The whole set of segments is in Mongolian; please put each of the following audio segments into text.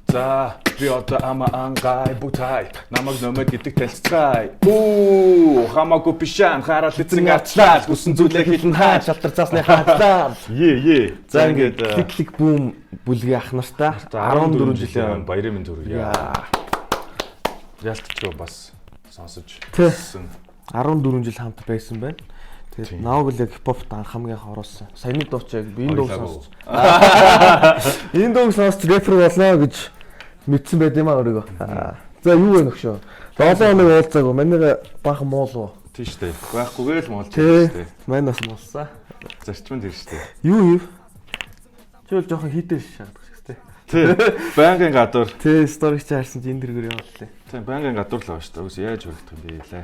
За би одоо ама ангай бутай намайг номер гэдэг талцгаая. Оо хамаагүй бишэн хараад эзэн арчлаа хүссэн зүйлээ хэлэн хаа шалтар цаасны хаадлаа. Е. За ингээд клик бүүм бүлгийн ах нартаа 14 жилийн баярын минь төрөе. Ялтчгүй бас сонсож байсан. 14 жил хамт байсан байна. Тэгээд Наогл яг хипхопт анх хамгийн их оруулсан. Саяны дууч яг энэ дууг сонсож. Энэ дууг сонсож рэпер болоо гэж мэдсэн байд юм аа өөрийгөө. За юу вэ нөхшөө? 7 хоног уулзаагүй. Манайга баахан муул уу? Тийм шүү дээ. Байхгүйгээ л муулж байна шүү дээ. Манай бас муулсан. Зарчмын тэр шүү дээ. Юу? Чи бол жоохон хитэж шаардах шүү дээ. Тий. Байнгын гадуур. Тий, сториг чи харсан чи энэ дэргээр явууллаа. Тий, байнгын гадуур л байгаа шүү дээ. Үгүй яаж хүрэх юм бэ лээ.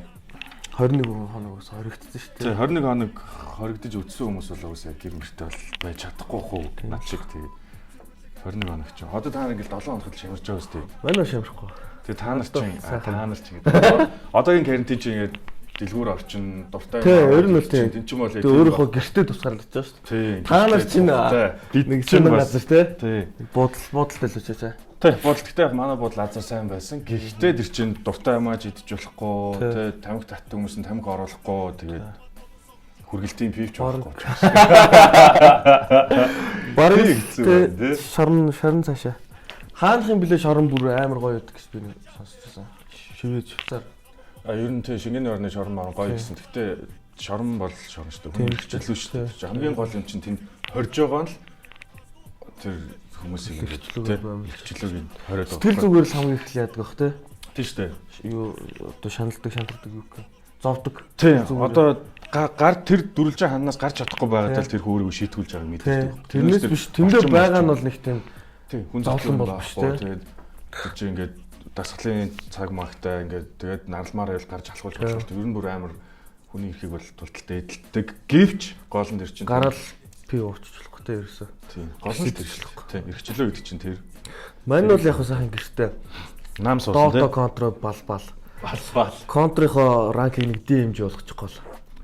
21 хоногоос хоригдсон шүү дээ. Тий, 21 хоног хоригдож үдсэн хүмүүс бол уус яг гэр мөртэй бол байж чадахгүй хөө. Над шиг тий. 21 хоног чинь. Одоо та нар ингээл 7 хоног л шимэрч байгаа шүү дээ. Манай шимрэхгүй. Тэгээ та нар чинь гэдэг. Одоогийн карантин чинь ингээд дэлгүүр орчин дуртай. Тий, ер нь л тий. Тэн чинь бол яг өөрийнхөө гэртээ тусгаарлаж байгаа шүү дээ. Тий. Та нар чинь нэг шинэ газар тий. Тий. Буудалтай л үчээч. Тий, буудал гэхдээ манай буудал азар сайн байсан. Гэхдээ тэр чинь дуртай юмаж идэж болохгүй, тий, тамхи татдаг хүмүүс нь тамхи оруулахгүй, тэгээд хүргэлтийн пивч болохгүй. Бараг тий. Шорон цаашаа. Хаанах юм блэ шорон бүр амар гоё гэдэг гэж би сонсчихсан. Шивэж цаар. Ер нь тий шингэний орны шорон маань гоё гэсэн. Гэхдээ шорон бол шорон шүү дээ. Хөрчлөө шүү дээ. Хамгийн гол юм чинь тэнд хорж байгаа нь л тэр хүмүүсийн хөрчлөөг хориод байгаа. Сэтгэл зүгээр л хамгийн их л яадаг бах тий. Тий шүү дээ. Юу одоо шаналдаг юу гэх. Зовдөг. Тий. Одоо гар тэр дүрлж ханаас гарч чадахгүй байгаад л тэр хөөргийг шийтгүүлж байгааг мэддэг. Тэрнээс биш тэндээ байгаа нь бол нэг тийм хүн зовлон болохгүй. Тэгээд тэр чинь ингээд дасгалын цаг магтай ингээд тэгээд наралмаар ял гарч алхуулж байгаа шүү дээ. Ер нь бүр амар хүний эрхийг бол тулталтай эдэлдэг. Гэвч гол нь тэр чинь гарал пи уучлахгүй те ерөөсөө. Тийм. Гол нь тэрчлэхгүй. Тийм. Эрхчлөө гэдэг чинь тэр. Мань бол яг сайхан гэртээ. Нам суусан те. Дото контр балбал. Контрийнхоо ранкинг нэг D хэмжээ болгочих гол.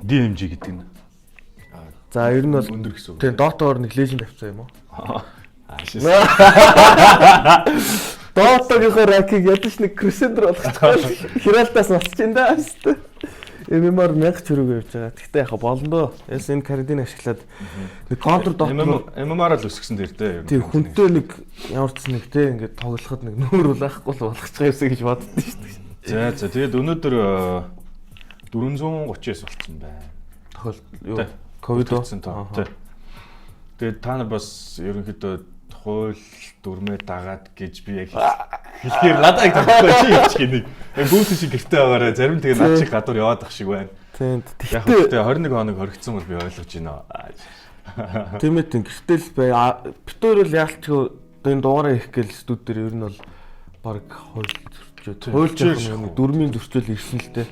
D хэмжээ гэдэг нь. За ер нь бол өндөр гэсэн үг. Тийм. Дотоор нэг леженд авсан юм уу? Дотогийнхоо ранкинг ядаж нэг кресендер болгочихвол Хиралтаас насч энэ даа. MMR 1000 төгрөг явж байгаа. Гэхдээ яхаа болно доо. Яс энэ карантин ашиглаад нэг контр дотор MMR л өсгсөн дээр дээ. Тийм хүнтэй нэг ямар ч нэг те ингээд тоглоход нэг нүүр улаахгүй л болгочих юмсаа гэж боддоо шүү дээ. За тэгээд өнөөдөр 439 болцсон байна. Тохиол юу ковид болсон тоо. Тэгээд та нар бас ерөнхийдөө хууль дүрмээ дагаад гэж би яг хэлэхээр надад яг тохиолдож чи хэлчих нэг. Яг гүнс шиг гэртээ байгаараа зарим тэгээ над шиг гадуур яваад ах шиг байна. Тийм. Яг гэхдээ 21 хоног хоригдсон бол би ойлгож байна. Тийм ээ тийм гэртэл бай. Битүүр л яалтчгүй энэ дугаараа их гээл студ дээр ер нь бол баг хууль зөрчил дөрмийн зөрчил ирсэн л дээ.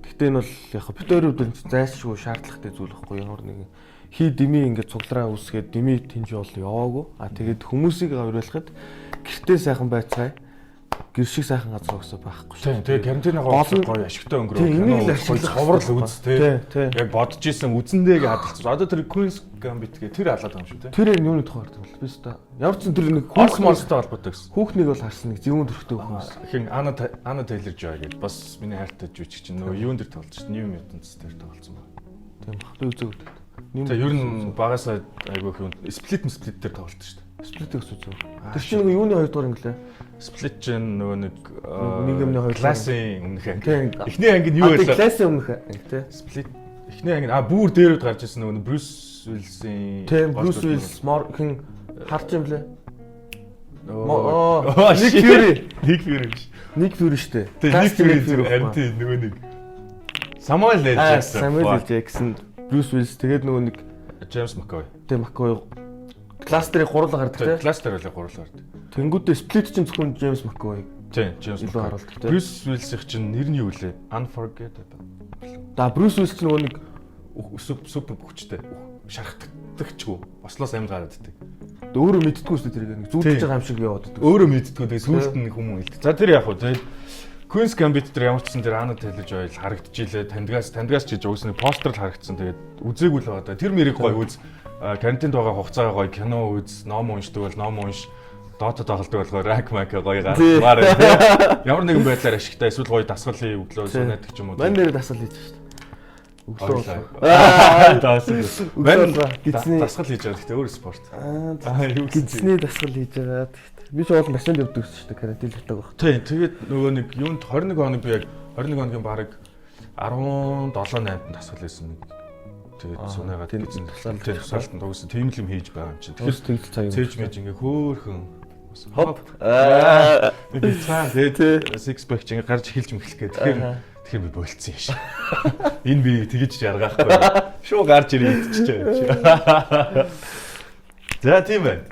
Гэхдээ энэ бол яг битүүрүүд зайлшгүй шаардлагатай зүйл байхгүй ямар нэгэн хий дими ингээд цуглараа үсгээд дими тэнж бол яваагүй. Тэгээд хүмүүсийг авирлахад гэртээ сайхан байцгаая. Гэр шиг сайхан газар өгсө байхгүй шүү. Тэгээд карантиныгоо гоё ашигтай өнгөрөө. Энийг л ховрол үз тээ. Яг бодож исэн үзэндээ хадгалцсан. Одоо тэр Queen's Gambit гээ тэр халаад байгаа юм шүү тээ. Тэр юуны тухай ярьдаг бол биш та. Ямар ч тэр нэг Horse-Morse-тэй холбоотой гэсэн. Хүүхнийг бол харсан нэг зөвүүн төрхтэй хүмүүс. Хин Anna Taylor-Joy гэдэг бас миний хайртай жүжигч чинь нөгөө юун дээр тоглож шүү. New Mutants дээр тоглосон байна. Тийм бах. Би үзээгүй. Тэгээ ер нь багасаа айгүй хүн Split дээр тоглолт шүү дээ. Split гэсэн үү? Тэр чинь нөгөө юуны 2 дугаар юм лээ. Split чинь нөгөө нэг юмны 2 классын өмнөх анги. Тийм. Эхний анги нь юу байлаа? Классын өмнөх анги тий. Split эхний анги бүр дээрүүд гарч ирсэн нөгөө Bruce Willis-ийн тийм Bruce Willis хин харж юм лээ. Nick Fury шүү дээ. Nick Fury харин тийм нөгөө нэг Samuel L. Jackson. Samuel L. Jackson, Bruce Willis тэгээд нөгөө нэг James McAvoy. Тийм McAvoy класс дээр гурлаа гардаг тийм. Класс дээр байлаа гурлаа гардаг. Тэнгүүдээ Split чинь зөвхөн James McAvoy. Тийм, James McAvoy. Bruce Willis-ийн чинь нэр нь юу вэ? Unforgettable. Да Bruce Willis чинь нөгөө нэг супер хүчтэй. Шархдагчгүй. Бослоос амьд гарааддаг. Өөрөө мэддэггүй шүү дээ тэрийг нэг зүудж байгаа юм шиг яваад байдаг. Өөрөө мэддэггүй тэгээ сүүлд нь хүмүүс хэлдэг. За тэр яг хөө тэгээд Queen's Gambit дээр ямар ч гэсэн тэр Anna Taylor-Joy харагдчихилээ. Тандгаас ч гэж угсны постэр л харагдсан. Тэгээд үзээгүй л байгаа. Тэр мэрийг гоё үз. Карантинд байгаа хугацаагаа гоё кино үз, ном уншдаг бол ном унш. Dota тоглодог болохоор rank мак гоё гаргамаар тийм. Ямар нэгэн байдлаар ашигтай эсвэл гоё дасгалын өглөө санаадаг ч юм уу. Мань дээр дасгал хийж шүү дээ. Өглөө. Мань дасгал хийж байгаа гэхдээ өөр спорт. Юу гидсний дасгал хийж байгаа. Би ч бол машинд явдаг шүү дээ. Карантин л байдаг баг. Тийм. Тэгээд нөгөө нэг юунд 21 хоног би яг 21 хоногийн бараг 17-8-нд дасгал хийсэн. Тэгээд сунаагаад тийм тасгалтанд дууссан тийм л юм хийж байгаа юм чинь. Тэгэхээр цээж мэж ингээ хөөхөн хоп би цаа тэгээд six pack чинь гарч эхэлж мөхлөх гээд тэгэхээр би болцсон юм шиг. Энэ би тэгэж яргаахгүй. Шуу гарч ирээд идчихээ. За тийм байна.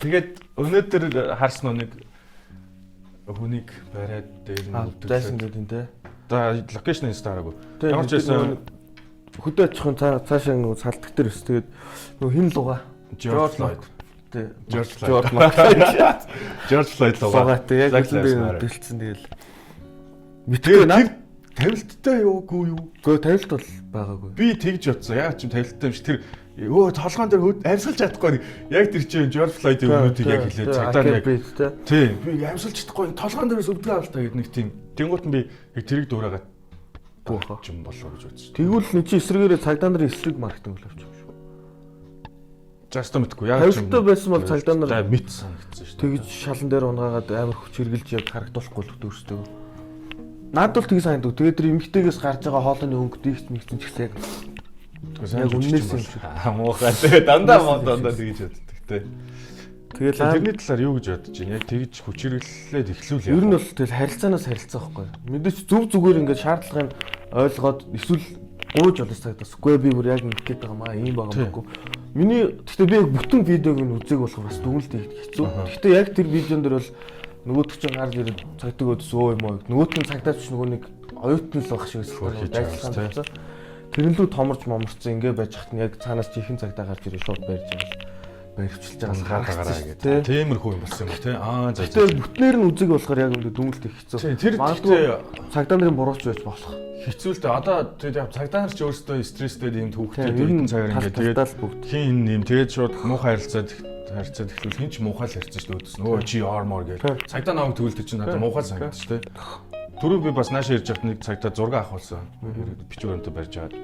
Тэгээд өнөөдөр харсан нэг хүнийг бариад дээр нь үлдсэн гэдэг юм те. За локейшн инстаграагүй. Ямар ч байсан хөдөө очихын цаашаа нэг салдаг дээр өс тэгээд нөгөө хин луга George Floyd. George Floyd луга. Яг үүндээ дэлцсэн тэгэл. Мэдгүй наа. Тавилттай юугүй юу? Гэхдээ тавилт бол байгаагүй. Би тэгж бодсон. Яг ч тавилттай юм шиг тэр толгоон дээр амьсгалж чадахгүй. Яг тэр чинь George Floyd-ийн өмнөдийг яг хэлээд цагдаа яг. Тийм. Би амьсгалж чадахгүй. Толгоон дээрээс өвдгөө авалтаа гэдэг нэг тийм. Тэнгуут нь би яг тэрийг дуурайгаад боохоо юм болоо гэж бодсон. Тэгвэл нэг чи эсрэгээрээ цагдаа нарын эсрэг маркетинг л авчих юм шүү. Жаста мэдгүй. Яг ч юм. Тавилттай байсан бол цагдаа нар мэд санагдсан шүү. Тэгж шалан дээр унгаагаад амар хүч хэрглэж яг харагдуулахгүй л өөрсдөө. Наад бол тгий санагдав. Тэгээд тэр эмгтээгээс гарч байгаа хоолойны өнгө дийгч нэгсэн ч гэсэн яг үннээс юм шиг. Муухай. Тэгээд дандаа тэгж боддог те. Тэгээд тэрний талаар юу гэж бодож байна? Яг тэгж хүч хэрэглээд эхлүүл яа. Ер нь бол тэгэл харилцаанаас харилцаа байхгүй. Мэдээч зөв зүгээр ингээд шаардлагыг ойлгоод эсвэл гууж олж цагдаас. Үгүй би бүр яг ингэх гээд байгаа маа ийм байгаа байхгүй. Миний гэхдээ би яг бүтэн видеог нь үзег болохоор бас дүгнэлт хийх хэцүү. Гэхдээ яг тэр видеон дээр бол нөгөөт чинь гарч ирээд цагдаа өдс өө юм уу. Нөгөөт нь цагдаач нөгөө нэг оюутан л байх шиг байсан. Тэрнлүү томорч моморцсон ингэ байж хат нь яг цаанаас чихэн цагдаа гарч ирээ шууд барьж байгаа. Барьвчилж байгаа гаргаараа гэдэг. Тиймэрхүү юм болсон юм тий. За. Тэгээ бүтнээр нь үзег болохоор яг ингэ дүнэлт их хэцүү. Тэр цагдаа нарын бурууч байж болох. Хэцүү л дээ. Одоо тэгээ цагдаа нар ч өөрсдөө стресстэй юм түүхтэй энэ цагаар ингэ тэгээд хин юм тэгээд шууд муухай харилцаад эхлүүл хин ч муухай л харилцаж өөдсөн. Өө чи armor гэдэг. Цагдаа намайг төвлөлт чинь надад муухай санагдаж тий. Түрүү би бас нааш ирж явах нэг цагдаа зураг авахулсан. Бичвэрэнтэй барьж аваад.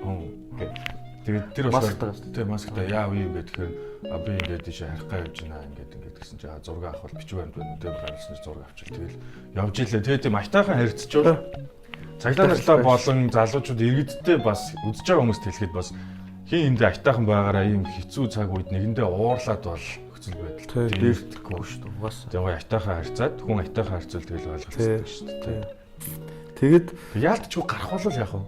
Тэгээд тэр бас тий масктай яав юм гэхээр би ингээд тийш харих гай явж байна ингээд гэсэн чи зураг авах бичвэрэнт байна өдөө гаргасан зураг авчил тэгэл явж илээ. Тэгээд тийм айтайхан харилцчихвал цагдаа нарлаа болон залуучууд иргэдтэй бас үзэж байгаа хүмүүст хэлэхэд бас хин энд айтайхан байгаараа ийм хэцүү цаг үед нэгэндээ уурлаад бол хөцөл байдал. Дээрдэхгүй шүү дээ. Угаасаа. Тэгээ айтайхан харьцаад хүн айтайхан харьцуул тэгэл ойлголцдог шүү дээ. Тэгэд яалтчгүй гарах бол яах вэ?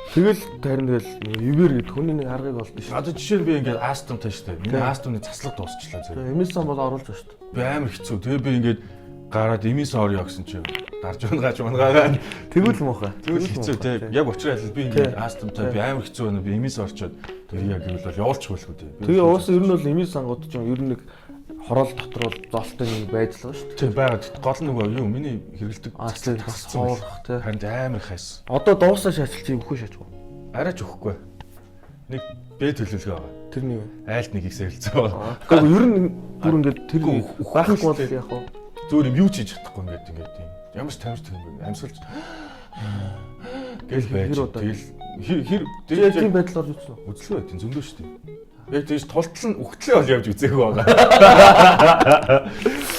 Тэгэл тарин тэгэл ивэр гэдэг хүний нэг аргыг олдсон шүү. Одоо жишээ нь би ингээд Астонтай шүү дээ. Миний Астонны заслаг дуусчлаа зэрэг. Эмисэн бол оруулж байна шүү дээ. Би амар хэцүү. Тэгээ би ингээд гараад эмисэн орё гэсэн чинь гарч унгаа. Тэгвэл муухай. Тэгвэл хэцүү те. Яг учраа л би ингээд Астонтай би амар хэцүү байна. Би эмисэн орчоод тэр яг гэвэл бол явуулчих байлгүй те. Тэгээ уус ер нь бол эмисэн сангууд ч ер нь нэг хороол дотор бол золтой нэг байдлаа шүү дээ. Тийм байгаад гол нэг юу миний хэрэгэлдэг хоолох те. Харин амар хайс. Одоо дуусаа шаачил чи өгөхгүй шаачгүй. Арайч өгөхгүй. Нэг бэ төлөвлөгөө байгаа. Тэрний айлт нэгийг сэрэлцээ байгаа. Гэхдээ ер нь бүр ингээд тэр байхгүй бол яах вэ? Зүгээр юм юу ч хийж чадахгүй ингээд юм. Ямар ч тамирч тийм амьсгалж гэл байж. Тэгэл тийм байдал орж үзсэн үү? Үзлээ байт зөндөө шүү дээ. Яг тийш тултал нь өгтлээ бол явж үзээгүй байгаа.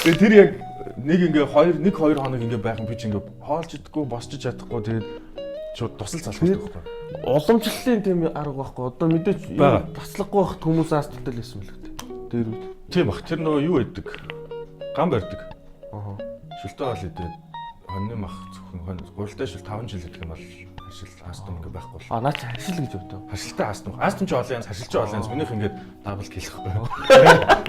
Тэгээ тэр яг нэг хоёр хоног ингээ байх юм би ч ингээ хоолж идэггүй босч чадахгүй тэгээд шууд тусал залхдаг байхгүй. Уламжлалын тийм арга байхгүй. Одоо мэдээч таслахгүй байхад хүмүүс асталтай л байсан мэл гэдэг. Дээр үед. Тийм бах. Тэр нөгөө юу байдаг? Гам барьдаг. Шүлтөө хоол идээд хоньны мах зөвхөн гуйлтай шил 5 жил гэдэг юм бол хашил астон ингээ байхгүй бол. Наа чи хашил гэж боддог. Хашилтай астон. Астон ч олон янз, хашилч олон янз. Минийх ингээ дабл хэлэхгүй.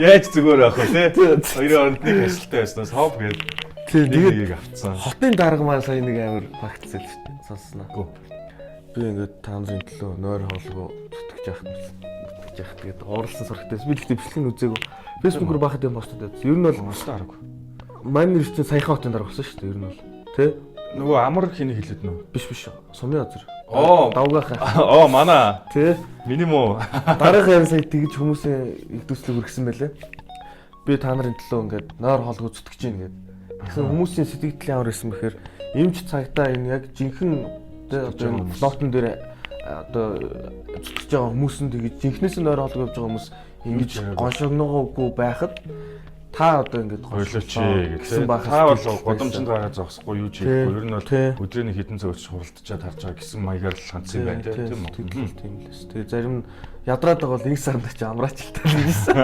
Яаж зүгээр байх вэ те? Хоёрын хооронд нэг хашилтай байснаас хов гээд тэгээд авцсан. Хотын дарга маань сая нэг амар багтцэл шүү дээ. Сонсноо. Би ингээд та нарын төлөө нойр хоолгоо зүтгэж яах тэгээд уурлсан сурагтайс би тэгтээ бичлэг үзээгүй. Facebook руу бахад юм постод байсан. Ер нь бол устаа аргагүй. Маань нэр чинь саяхан хотын дарга болсон шүү дээ. Ер нь бол тий? Нөгөө амар хэний хэлээд нөө. Биш. Сумын азар. Давгахаа. Манай. Тий? Миний муу. Дараагийн сая тэгж хүмүүсийн их төслөг өргсөн байлээ. би та нарын төлөө ингээд нойр хоол үзтгэж гин гэдэг. Тэгсэн хүмүүсийн сэтгэл ямар байсан бэхээр эмч цагтаа энэ яг жинхэнэ одоо флотон дээр одоо зүтгэж байгаа хүмүүс нь тэгж жинхнээс нь нойр хоол явж байгаа хүмүүс ингэж гоншогноогүй байхад та одоо ингээд хойлооч гэсэн байх. Та бол годомчонд гараа зогсохгүй юу ч хийхгүй. Ер нь бол өдрийн хэдэн цагт хуралдчаад харж байгаа гэсэн маягаар л хандсан юм байна тийм үү? Тийм л эс. Тэгээ зарим нь ядраад байгаа бол инх сард ч амраачилтай гэсэн.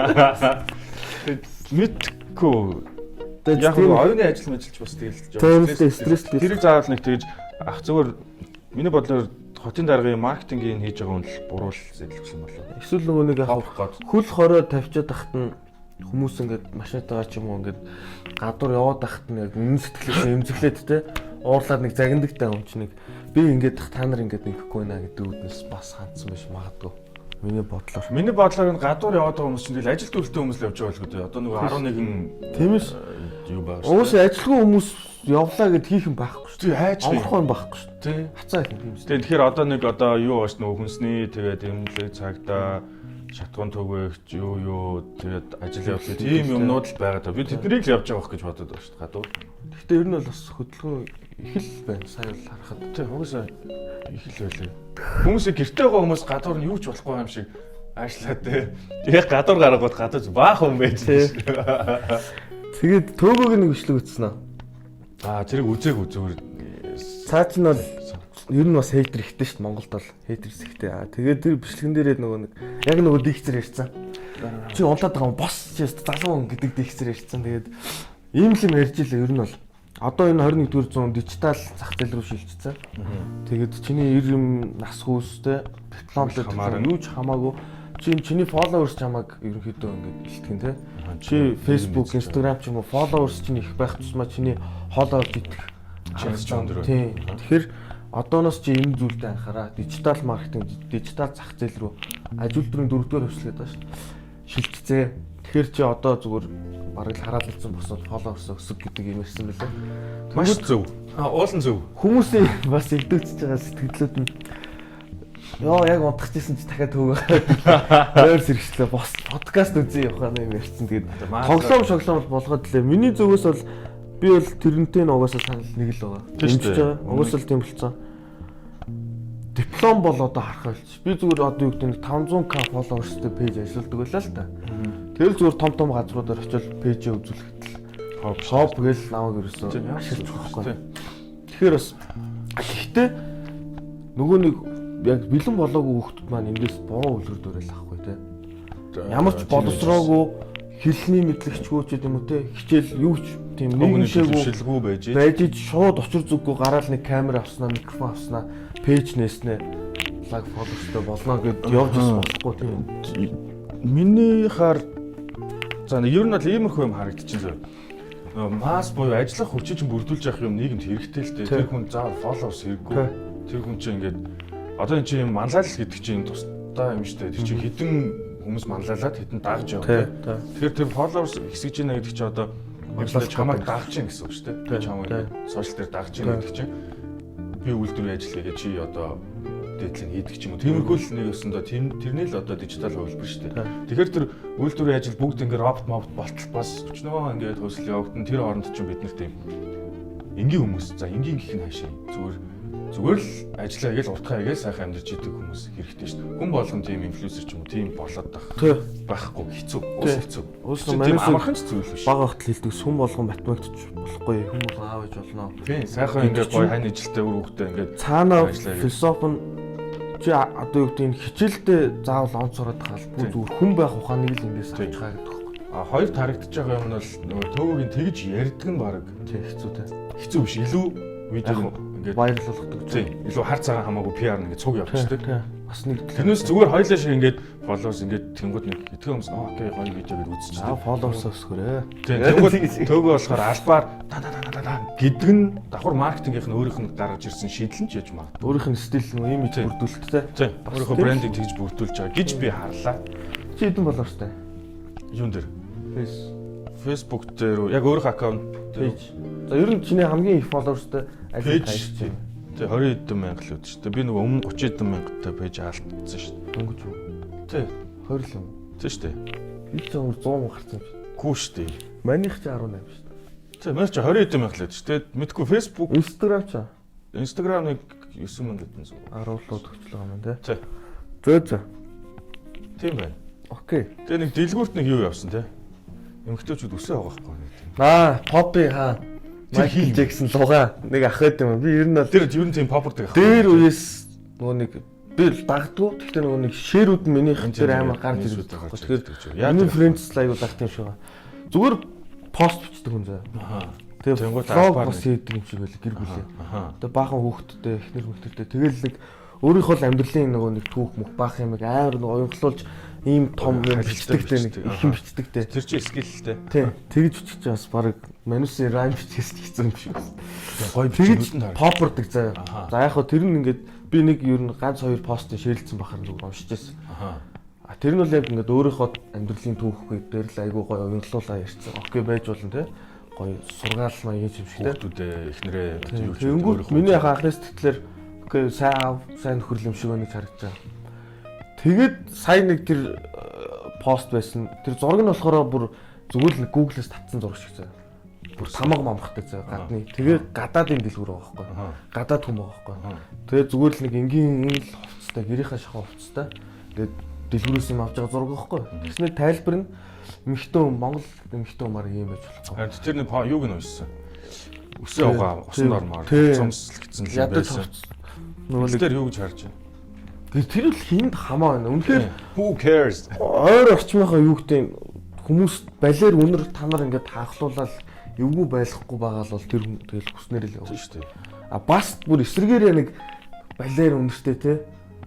Мэдгүй. Яг нь оюуны ажил мэжилж бас тэгэл стресстэй. Тэр заавал нэг тэгж ах зүгээр миний бодлоор хотын даргын маркетингийн хийж байгаа хүн л буруу л зэдлэгсэн болоо. Эсвэл нөгөө нэг яг хөл хорой тавьчаад тахт нь хүмүүс ингээд машинтайгаар ч юм уу ингээд гадуур яваад тахт нь яг үнэн сэтгэлээс эмзэглээд те уурлаад нэг загиндагтай хүн чинь нэг би ингээд та нар ингээд нэхгүй наа гэдэг үднэс бас хандсан биш магадгүй. Миний бодлоор энэ гадуур яваад байгаа хүмүүс чинь тэгэл ажил төрөлтэй хүмүүс л явж байгаа л гэдэг. Одоо нөгөө 11 тиймээс юу байгаа шүү. Уус ажилгүй хүмүүс явлаа гэд хийх юм байхгүй шүү. Тий хайж амархан байхгүй шүү. Тий. Хацаа их юм. Тэгэхээр одоо нэг одоо юу бааш нөгөө хүнсний тэгээд эмнэлэг цагтаа шатгуун түгээгч юу тэгээд ажил явуулах тийм юмнууд л байгаа даа. Би тэднийг л явж байгаа гэж бодод байгаа шүү дээ гадуур. Гэхдээ ер нь бол бас хөдөлгөөн их л байна. Сая л харахад тий угаасаа их л байлээ. Хүмүүсээ гэртээ байгаа хүмүүс гадуур нь юу ч болохгүй юм шиг аашлаа тий. Тэгээд гадуур гаргууд гадуур баах юм байж тий. Тэгээд төөгөөг нэг бичлэг ütсэн аа. Тэрийг үзээг зүгээр. Цаа чинь бол ер нь бас хейтер ихтэй шүү дээ Монголд бол хейтерс ихтэй. Тэгээд тэр бичлэгэн дээрээ нөгөө нэг яг нөгөө дикцэр ярьсан. Чи унтаад байгаа юм бос чи залуу хүн гэдэг дикцэр ярьсан. Тэгээд ийм л юм ярьж илээ ер нь бол. Одоо энэ 21-р зуун дижитал зах зээл рүү шилжчихсэн. Тэгээд чиний ир юм нас хүүстэй дипломтой юу ч хамаагүй чиний followers чамайг ерөнхийдөө ингээд бэлтгэн те. Чи Facebook, Instagram ч юм уу followers чинь их байх тусмаа чиний хоол авч идэх change өндөр. Тийм. Тэгэхээр одооноос чи энэ зүйлдээ анхаараа дижитал маркетинг, дижитал зах зээл рүү ажил бүрийн 4-р хөвшлээд байна шүү. Шилжчихээ. Тэгэхээр чи одоо зүгээр бараг л хараалцсан босоод followers өсөг гэдэг юм ирсэн байлаа. Маш зөв. Уулын зөв. Хүмүүсийн бас илдүүлж байгаа сэтгэлүүд нь ёо яг унтчихсан чи дахиад төөгөө. Өөр сэргчлээ бос подкаст үзье явах юм ярьсан. Тэгээд тоглоом болгоод лээ. Миний зүгээс бол би бол тэрнтэй нь угаасаа санал нэг л байгаа. Дэмжиж байгаа. Угаасаа л тийм болцсон. Диплом бол одоо харах байлч. Би зүгээр одоо юу гэдэг нь 500k followersтэй пэйж ажилладаг байлаа л та. Тэгэл зүгээр том газруудаар очил пэйжээ үзүүлэхэд л шоп гээл намайг ерөөсөө ашиглаж байхгүй. Тэгэхээр бас гэхдээ нөгөө нэг яг бэлэн болоогүй хүүхдүүд маань эндээс буруу үлгэр дуурайл ахгүй те. Ямар ч боловсроогүй хэлний мэдлэгчгүй ч юм уу те. Хичээл юу ч тийм нийгэмшээгүй байж шууд очир зүггүй гараал нэг камера авснаа, микрофон авснаа, пэйж нээснэ, лайк фоллоустай болно гэд явж бас болохгүй тийм. Миний хаар за ер нь бол иймэрхүү юм харагдчихсан зөө. Масс буюу ажиллах хүчийг бүрдүүлж явах юм нийгэмд хэрэгтэй л дээ. Тэр хүн заавал фоллоус хэрэггүй. Тэр хүн чинь ингээд одоо энэ чинь манлайлал гэдэг чинь тусдаа юм шүү дээ. Тэр чинь хэдэн хүмүүс манлайлаад хэдэн дагж яваа тийм. Тэгэхээр тэр фоллоус хэсгэж ийна гэдэг чинь одоо нэг чамайг дагж чинь гэсэн үг шүү дээ. Би чамайг сошиал дээр дагж чинь гэдэг чинь би үйлдвэрийн ажил хийгээ чи одоо дээдлэн хийдэг ч юм уу. Тиймэрхүү л нэг өсөндөө тэрний л одоо дижитал хувилбар шүү дээ. Тэгэхээр тэр үйлдвэрийн ажил бүгд ингээд робот болтол бас өчнөө ингээд хөөсөл явагдана. Тэр хооронд ч биднэрт юм энгийн хүмүүс. За энгийн гэх нь хаашаа зүгээр л ажиллаа гээл уртхаа гээл сайхан амьдарч идэг хүмүүс хэрэгтэй шүү дээ. Хүн болгон тийм инфлюенсер ч юм уу тийм болоод байхгүй хэцүү. Уус хэцүү. Тийм амархан ч зүйл биш. Бага хот хэлдэг хүн болгон математикч болохгүй. Хүн болгон аав ээж болно. Тийм сайхан ингээд гоё хань ижилтэй үр хөвгтэй ингээд цаана философи нь чи одоо юу гэдэг нь хичээлдээ заавал онц сураад хаалбгүй зүгээр хүн байх ухааныг л эндээс авч байгаа гэдэг байна. Хоёр тарагдчих байгаа юм нь бол нөгөө төвөгийн тэгж ярьдаг нь баг тийм хэцүү те. Хэцүү биш илүү видео ингээд вайрал болгодог. Тийм илүү хар цагаан хамаагүй PR нэг цуг явуулдаг. Бас нэг тэрнээс зүгээр хоёлаа шиг ингээд followers ингээд тэнгууд нэг итгэх юмс окей гоё видео гэж үзчихсэн. Followers өсгөрөө. Тийм тэнгууд төгөө болохоор албаар гэдэг нь давхар маркетингийнх нь өөрийнх нь гаргаж ирсэн шийдэл нь ч яж магадгүй. Өөрийнх нь стил нь имиж бүрдүүлэлттэй. Тийм. Өөрийнхөө брендинг тэгж бүрдүүлж байгаа гэж би харлаа. Чи хэдэн followersтай? Юун дээр? Facebook дээр яг өөрийнх аккаунт пэйж. За ер нь чиний хамгийн их followersтай пэйж. Тэгээ 20 хэдэн мянга л үүд шүү дээ. Би нөгөө өмнө 30 хэдэн мянгаттай пэйж алдсан шүү дээ. Өнгөж үү? Тий. 20 л юм. Тий шүү дээ. Би ч өөр 100 гарсан. Гүү штэ. Манийх ч 18 шүү дээ. За манай ч 20 хэдэн мянга л байж тээ. Мэдгүй Facebook, Instagram ч Instagram нэг 9 мянга хэдэн зур. аруулууд өгчлөө юм байна те. За. Зөө. Тийм байна. Окей. Тэгээ нэг дэлгүүрт нэг юу явсан те. Эмэгтэйчүүд өсөө байгаа байхгүй. Poppy Michael Jackson лугаа нэг ах байд юм. Би ер нь Тэр ер нь тийм попордаг ах. дээр үеэс нөгөө нэг би дагдгүй. Гэхдээ нөгөө нэг ширүүд нь минийх дээр амар гарч ирж байгаа. Тэгэхээр миний friends аягүй дагт юм шиг байгаа. Зүгээр пост бичдэг хүн заа. Тэгээ влог бас хийдэг юм шиг байл гэр бүлээ. Тэгээ баахан хүүхдтэй, эхнэр хүүхдтэй тэгэл нэг өөрийнхөө л амьдралын нөгөө нэг түүх мөх баах юм амар нэг оюнхлуулж ийм том юм бичдэгтэй нэг их юм бичдэгтэй. Тэр чинь скиллтэй. Тийм. Тэгж бичих чинь бас баг манусын райм бичээс хийсэн юм шиг байна. Гой бичнүүд нь попордаг заа. За яг хөө тэр нь ингээд би нэг ер нь ганц хоёр постыг шеэрлсэн бахаар нэг уншиж байсан. Тэр нь бол яг ингээд өөрийнхөө амьдралын түүхгүй дээр л айгүй гоё оюнхлуулаа ярьсан. Окей байж болно те. Гоё сургаал маягийн юм шиг те. Хүүхдүүдээ эхнэрээ юу ч өөрийнхөө миний анхны сэтгэлээр окей сайн нөхөрл юм шиг байна гэж харагдаж байгаа. Тэгээд сая нэг тэр пост байсан. Тэр зураг нь болохоор бүр зүгээр л Google-с татсан зураг шиг заа. Бүр тамга мамхтай заа гадны. Тэгээ гадаадын дэлгүүр байгаа байхгүй. Гадаад хүм байгаа байхгүй. Тэгээ зүгээр л нэг энгийн л хувцастай, гэрийнхаа шахуу хувцастай. Тэгээд дэлгүүрээс юм авч байгаа зураг байхгүй. Тэснэ тайлбар нь эмэгтэй Монгол эмэгтэй маар юм байж болохгүй. Тэр нэг юуг нь уншсан. Өсөө угаа усан нормоор цомслэгдсэн л байсан. Нөгөө тэр юу гэж харж байна. Тэр л хинд хамаа байна. Үнэхээр who cares? Ойр орчмынхаа юу гэдэг хүмүүс балер үнэр та нар ингээд хаахлуулаад эвгүй байлахгүй байгаа л бол тэр тэгэл хүснээр л явна шүү дээ. Бас бүр эсрэгээрээ нэг балер үнэртэй те.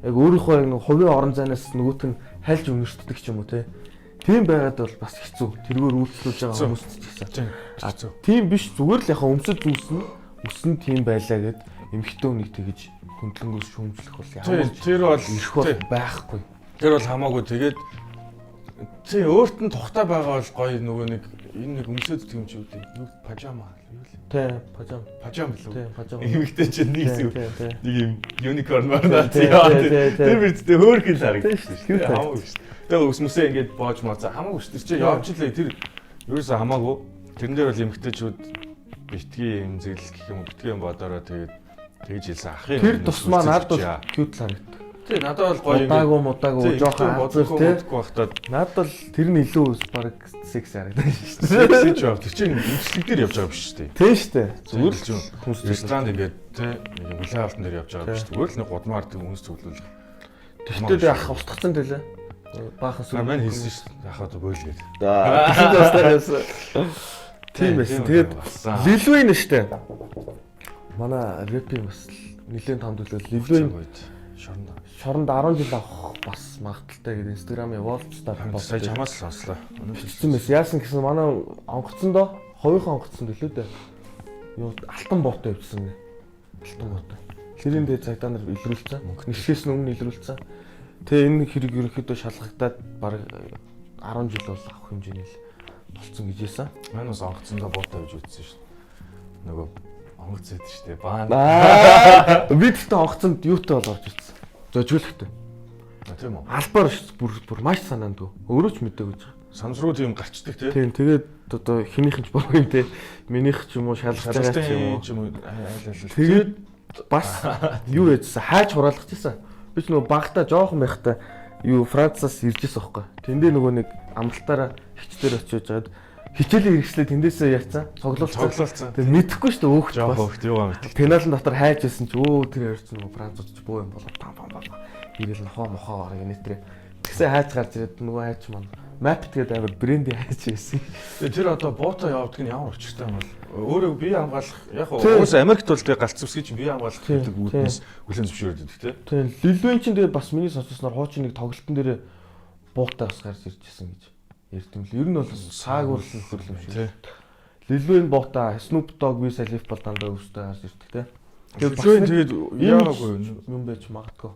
Яг өөрийнхөө нэг хувийн орон зайнаас нөгөөт нь хайлж үнэртдэг ч юм уу те. Тийм байгаад бол бас хэцүү. Тэргээр үйлчлүүлж байгаа хүмүүст ч гэсэн. Тийм биш зүгээр л яхаа өмсөд үснэ тийм байлаа гэд эмхтэн үнийг тэгэж хөндлөнгөөс шүүмжлэх бол ямар тэр бол ирэх бол байхгүй. Тэр бол хамаагүй тэгээд тий өөрт нь тухтай байгаа бол гоё нөгөө нэг энэ нэг өмсөддөг юм чи үү юу пажама юу л тий пажама л тий пажама эмэгтэй чинь нэг юм юникорн байна тэр бидтэй хөөрхөн л харагдсан шүү дээ хамаагүй шүү дээ тэгээд өсмөсөө ингээд боож мацаа хамаагүй шүү дээ чи явж илээ тэр ерөөсөө хамаагүй тэрэн дээр бол эмэгтэйчүүд битгий юм зэглэл гэх юм битгий юм бодороо тэгээд тэгж хэлсэн ах юм тэр тусмаа надад бол cute л харагдав. Тий надад бол гоё юм удаагүй жоохон бодох тий байхдаа надад бол тэр нь илүү баг секс харагдав шүү дээ. Секс ч явах. Тэр чинь имчилэг дээр явж байгаа биш шүү дээ. Тийм шүү дээ. Зүгээр л чинь хүмүүс ресторанд ингээд тий хүлэн авалтан дээр явж байгаа биш. Зүгээр л нэг годмаар тэг хүмүүс зөвлөлөх. Тэгтээ ах устгацсан тэлээ. Баахан сүр. Мань хэлсэн шүү дээ. Яхаа бойлгээд. Тийм устгасан байсан. Тийм байсан. Тэгээд Лилвейн шүү дээ. Манай рэпийн бас нэлээд том төлөв Лилвейн шоронд 10 жил авах бас магадaltaй гэдэг Instagram-ийн Wallstar болсон. Сая чамаас сонслоо. Бичсэн байсан. Яасан гэсэн манай онгоцсондоо хувийнхаа онгоцсон төлөө дээ. Юу алтан буутай явьсан нэ. Алтан буутай. Тэрийн дээр цагдаа нар илрүүлсэн. Нишгээс өмнө илрүүлсэн. Тэгээ энэ хэрэг ерөнхийдөө шалгагдаад баг 10 жил бол авах хэмжээний л болцсон гэж хэлсэн. Манай бас онгоцсондоо буутай явж үзсэн шүү дээ. Нөгөө онгоц зэт шүү дээ. Баан. Бид тэ онгоцсонд юутай бол орж ирсэн. Зөжүүлэхтэй. Тийм үү. Албаар бүр маш санаанд үү. Өөрөө ч мэдээгүй гэж. Санамсруу тийм гарчдаг тий. Тийм тэгээд одоо хинийхэн ч бороо юм тий. Минийх ч юм уу шалгаж байгаа ч юм уу. Тэгээд бас юу яжсан хайж хураалгачсан. Би ч нөгөө багтаа жоохон байхдаа юу Францаас ирж ирсэн байхгүй. Тэндээ нөгөө нэг амралтаараа хичээр очиж жаад хичээлийн хэрэгслээ тэндээсээ яцсан. Цоглуулсан. Тэгээд мэдэхгүй шүү дээ өөхч бас. Жоохогт юу юм бэ? Пеналын дотор хайж ирсэн чи тэр ярьж нөгөө Францууд ч боо юм болоо пам. Ирэл нохоо мохоо гараг нэтрээ. Тэгсэн хайж гарч ирээд нөгөө хайж маань map тэгээд амар бренди хайж ирсэн. Тэр одоо буута явуулдаг нь ямар учиртай юм бол өөрөө бие хамгаалах яг уус Америкт бол тэгээ галц үсгий чинь бие хамгаалах гэдэг үүднээс хүлэн зөвшөөрдөг тий. Тийм Лилвейн чинь тэгээд бас миний сонссноор хуучин нэг тоглолтын дээр буутай бас гарч ирж ирсэн гэж ярьдсан л. Ер нь бол саагуурлын хөрлөм шиг. Лилвейн буутай Snoop Dogg Wiz Khalifa бол дандаа өвстэй гарч ирдэг тий. Тэгээд яагаагүй юм байж магадгүй.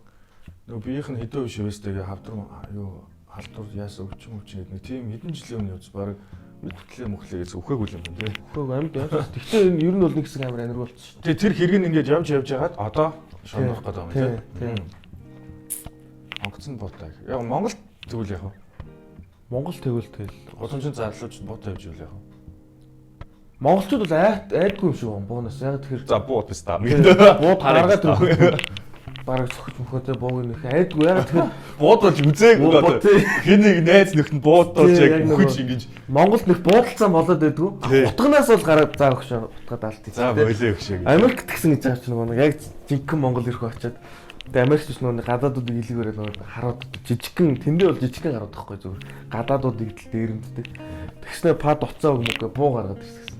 Нөгөө биеийнх нь хэдэн үе шивэстэйгээ хавдрын юу халдвар яасан өвчин гэдэг нэг тийм хэдэн жилийн өмнө явж баг хөтлөө мөхлөөс өхөөгүй юм байна тий. Өхөөг амьд яа. Тэгтээ энэ ер нь бол нэг хэсэг амар анир болчихсон шүү. Тэгээ тэр хэрэг нь ингээд явж ягаад одоо шондох гэдэг юм тий. Онгоцсон болтой. Яг Монгол тэгвэл яг. Монгол тэгвэл тэгэл. Гудамжинд зарлууч буу тавьж юу яах вэ? Монголчууд бол айдгүй юм шиг байна. Буунаас яг тэгэхээр За бууд биз та. Бууд гаргаад ирэх. Бараг цохиж мөхөтэй бууг нөх айдгүй яг тэгэхээр бууд болж үзээг одоо хэнийг найз нөхд бууд болж яг үхэж ингэж Монголд нэг буудалцсан болоод байдгүй. Утганаас бол гараад заа өгш утгаад алдчих. За болоо өгшөө. Америкт тэгсэн гэж байгаа ч нэг яг жинхэнэ Монгол ирэх очиад тэгээ Америкч нэг гадаадуудыг илүүгээр нэг хараад жижигхэн тэндээ бол жижигхэн гараад байхгүй зүгээр. Гадаадуудыг л дээрэмддэг. Тэгснээр пад уцаа өгмөгөө буу гаргаад ирсэн.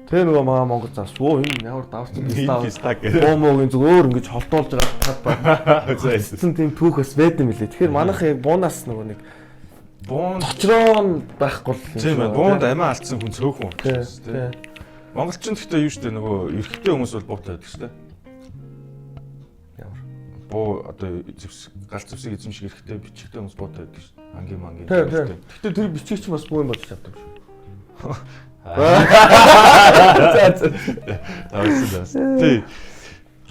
Тэгээ нөгөө маа Монгол заас оо энэ ямар давсан стаг гэх. Бомогийн зүгээр ингэж холтуулж байгаа тад байсан тийм түүх бас байд юм лээ. Тэгэхээр манайх яг буунаас нөгөө нэг буун точроо байхгүй л юм. Тийм ээ. Буунд амиа алдсан хүн цөөхөн тийм. Монголчин гэхдээ юу штэ нөгөө эрэгтэй хүмүүс бол буутай байдаг штэ. Ямар буу одоо галц зэвсэг эзэмшиг эрэгтэй бичигтэй хүмүүс буутай байдаг штэ. Ангийн мангийн. Тийм. Гэтэ тэр бичигч бас буу юм болж чаддаг шүү. Тий.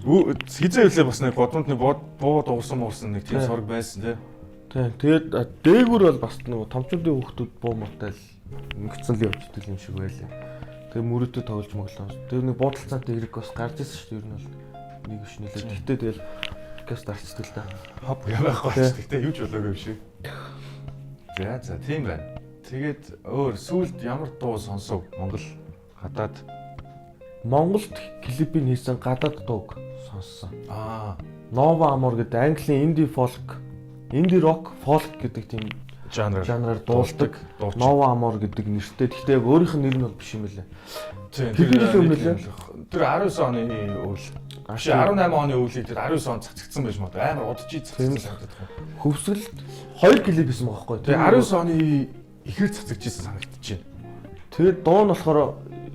Хизээ үлээ бас нэг годомд нэг буу дуурсан нэг тийм сураг байсан тий. Тэгээд дээгүүр бол бас нэг томчуудын хүүхдүүд буу муутай л ингэсэн л явждаг юм шиг байлаа. Тэгээд мөрөдөө тоглож моглоо. Тэгээд нэг буудалцаантай хэрэг бас гарч ирсэн шүү дээ. Ер нь бол нэг биш нэлээд. Гэтэ тэгэл подкаст арчдаг л да. Хоп явахгүй шүү. Гэтэ юу ч болоогүй юм шиг. За тийм байна. Тэгээд өөр сүүлд ямар дуу сонсов Монгол гадаад Монголд клипийн хийсэн гадаад дууг сонссон. Nova Amor гэдэг Английн инди фолк, инди рок, фолк гэдэг тийм жанраар дуулдаг. Nova Amor гэдэг нэртэй. Гэхдээ яг өөрийнх нь нэр нь бол биш юм лээ. Тэр өмнө лээ. Тэр 19 оны үйл. 18 оны үйлийг тэр 19 онд цацагдсан байж магадгүй. Амар удажиж цацагдсан санагдаад байна. Хөвсгөлд 2 клип хийсэн байгаа байхгүй. Тэгээ 19 оны ихэр цацагдчихсан санагдаж байна. Тэгээд дуу нь болохоор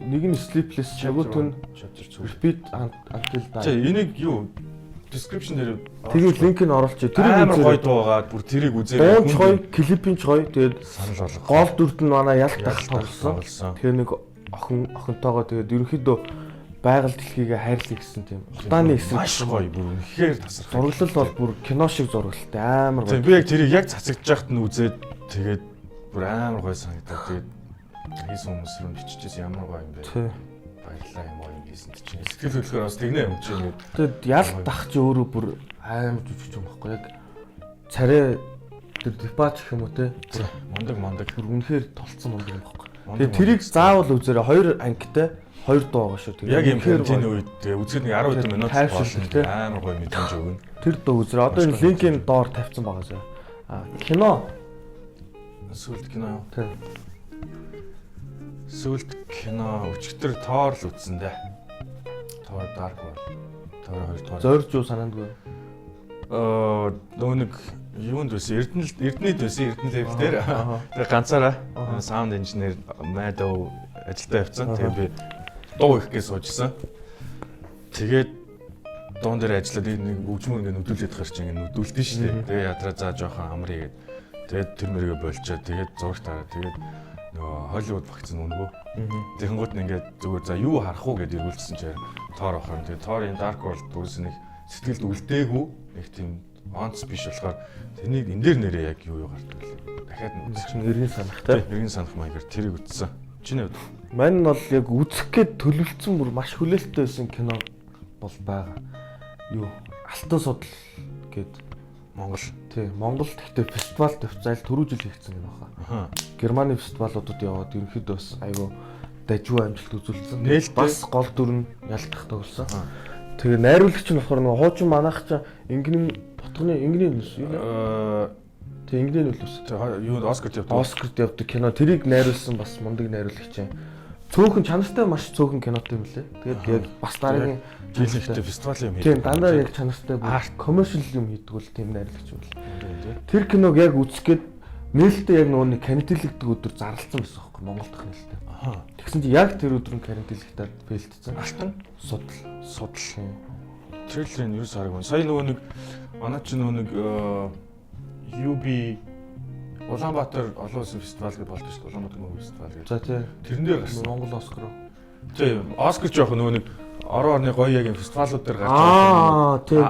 нэг нь Sleepless, Chapter 2, Repeat Until Die. За энийг юу description дээр тэгээд линк нь оруулчих. Тэрийг амар гоё дуугаад бүр тэрийг үзээ. Дуу гоё, клипийн ч гоё. Тэгээд санал болгох. Гол дүрд нь манай ялт тоглосон. Тэгээ нэг охинтойгоо тэгээд ерөнхийдөө байгаль дэлхийгээ хайрлах гэсэн тийм утааны эсрэг маш гоё бүр үнэхээр тасархай. Зураглал бол бүр кино шиг зургалтай амар гоё. Би яг тэрийг яг цацагдж байхад нь үзээд тэгээд бүр амар гоё санагдаад тэгээд хийсэн хүмүүс рүү биччихсэн ямар гоё юм бэ. Баярлалаа юм уу гэсэн чинь сэтгэл хөдлөхөөр бас тэгнэ юм чи ингээд. Тэгээд ялт тах чи өөрөө бүр амар жүжигч юм баггүй яг царай тэр дипач гэх юм уу те. Мондаг бүр үнэхээр толцсон мондаг юм баггүй. Тэгээд тэрийг заавал үзээрэй 2 ангитай 2 дуу байгаа шүү. Яг юм тийм үед тэгээ үзэхэд нэг 10 хэдэн минут болно амар гоё мэдрэмж өгнө. Тэр дуу үзээрэй. Одоо энэ линкийн доор тавьсан байгаа заа. Кино сүлд кино. Тийм. Сүлд кино өчигдөр Тоор л үзсэн дээ. Тоор Dark World. Тоор 2 дугаар. Зорж юу санаандгүй. Нөгөө нэг юунд байсан? Эрдэнэт байсан. Эрдэнэ левел дээр. Тэгээ ганцаараа саунд инженер Maddow ажилдаа явцсан. Тэгээ би дуу ихгээ суужсан. Тэгээд дуун дээр ажиллаад нэг өвчмөр ингэ нүдүүлээд гарч ингэ нүдүүлдэн шүү дээ. Тэгээ ядраа заа жоохон амрыг. Тэгээд тэр мэргээ болчоо. Тэгээд зураг тараа. Тэгээд нөгөө Холливуд багцсан үнгөө. Тэгэнгүүт нь ингээд зүгээр за юу харах уу гэдээ эргүүлсэн чинь Тоор ахаар. Тэгээд Тоорын Dark World дүүс нэг сэтгэлд үлдээгүй нэг тийм онц биш болохоор тэрнийг энэ дээр нэрээ яг юу гардаг вэ? Дахиад нь үзсэн. Нэрийн санахтай. Нэрийн санах маягаар тэрийг үзсэн. Чиний хувьд мань нь бол яг үзэх гээд төлөвлөсөн бүр маш хүлээлттэй байсан кино бол байгаа. Юу Алтан судал гээд Монгол. Тий, Монгол гэхдээ фестивал тавьцаал түрүү жил хийгдсэн юм байна. Германы фестивалуудад яваад ерөнхийдөө бас айгүй дажгүй амжилт үзүүлсэн. Бас гол дүр нь ялтах тоглосон. Тэгээ найруулагч нь болохоор нэг хуучин манайх ч ингэний ботгоны ингэний нөлөөс юу? Тэг ингэний нөлөөс. Юу Оскарт явдаг. Оскарт явдаг кино тэрийг найруулсан бас мундаг найруулагч юм. Цөөхөн чанартай маш цөөхөн кинотой юм лээ. Тэгээд яг бас дараагийн жилийнхтэй фестивал юм хийдэг. Тийм дандаа яг чанартай commercial юм хийдэг бол тийм найруулагч юм л. Тэр киног яг үзэхэд нээлттэй яг нөгөө нэг канителэгдэг өдөр зарлцсан байсан байхгүй Монгол дахь нээлттэй. Тэгсэн чи яг тэр өдөр нь канителэгтээ бэлтцсэн. Алтан судал. Трейлерын юу сараг байна. Сая нөгөө нэг манай ч нөгөө нэг UB Улаанбаатар олон улсын фестивал гэж болдог шүү дээ. Улаанбаатар мөнгө фестивал гэж. За тий. Тэрэн дээр гарсан. Монгол Оскар. Тийм. Оскар жоох нөгөө нэг орон орны гоё яг фестивалууд дээр гарч байгаа. Тийм.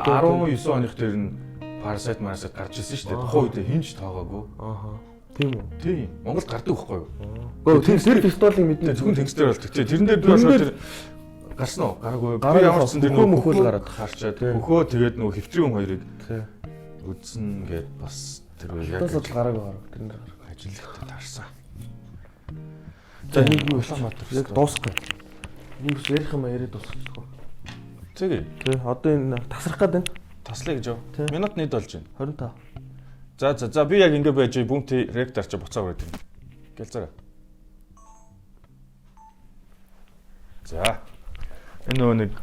19 оных дээр нь Parasite гарч ирсэн шүү дээ. Тухайн үед хинж тоогоогүй. Тийм үү? Тийм. Монголд гардаг байхгүй юу? Гэхдээ тэр фестивалыг мэднэ. Зөвхөн тэнгисээр болдог. Тэрэн дээр би болохоор тэр гарсан уу? Гараагүй. Би ямар ч зэн тэр мөхөл гараад харчаад хөхөө тэгээд нөгөө хэвтрийн хүн хоёрыг тий. үдсэн гээд бас тэр яг Тасал гараагүй тэрэн дээр ажилттай таарсан. За нэг юу Улаанбаатар яг дуусахгүй. Нэг ярих юм яриад дуусчихгүй. Тэгээ. Тий. Одоо энэ тасрах гээд байна. Таслая гэж юу? Минут нийт болж байна. 25. За би яг ингэ байж бүүнти ректор чи буцаа өрөөд юм. Гэлзээрэй. За. Энэ нөгөө нэг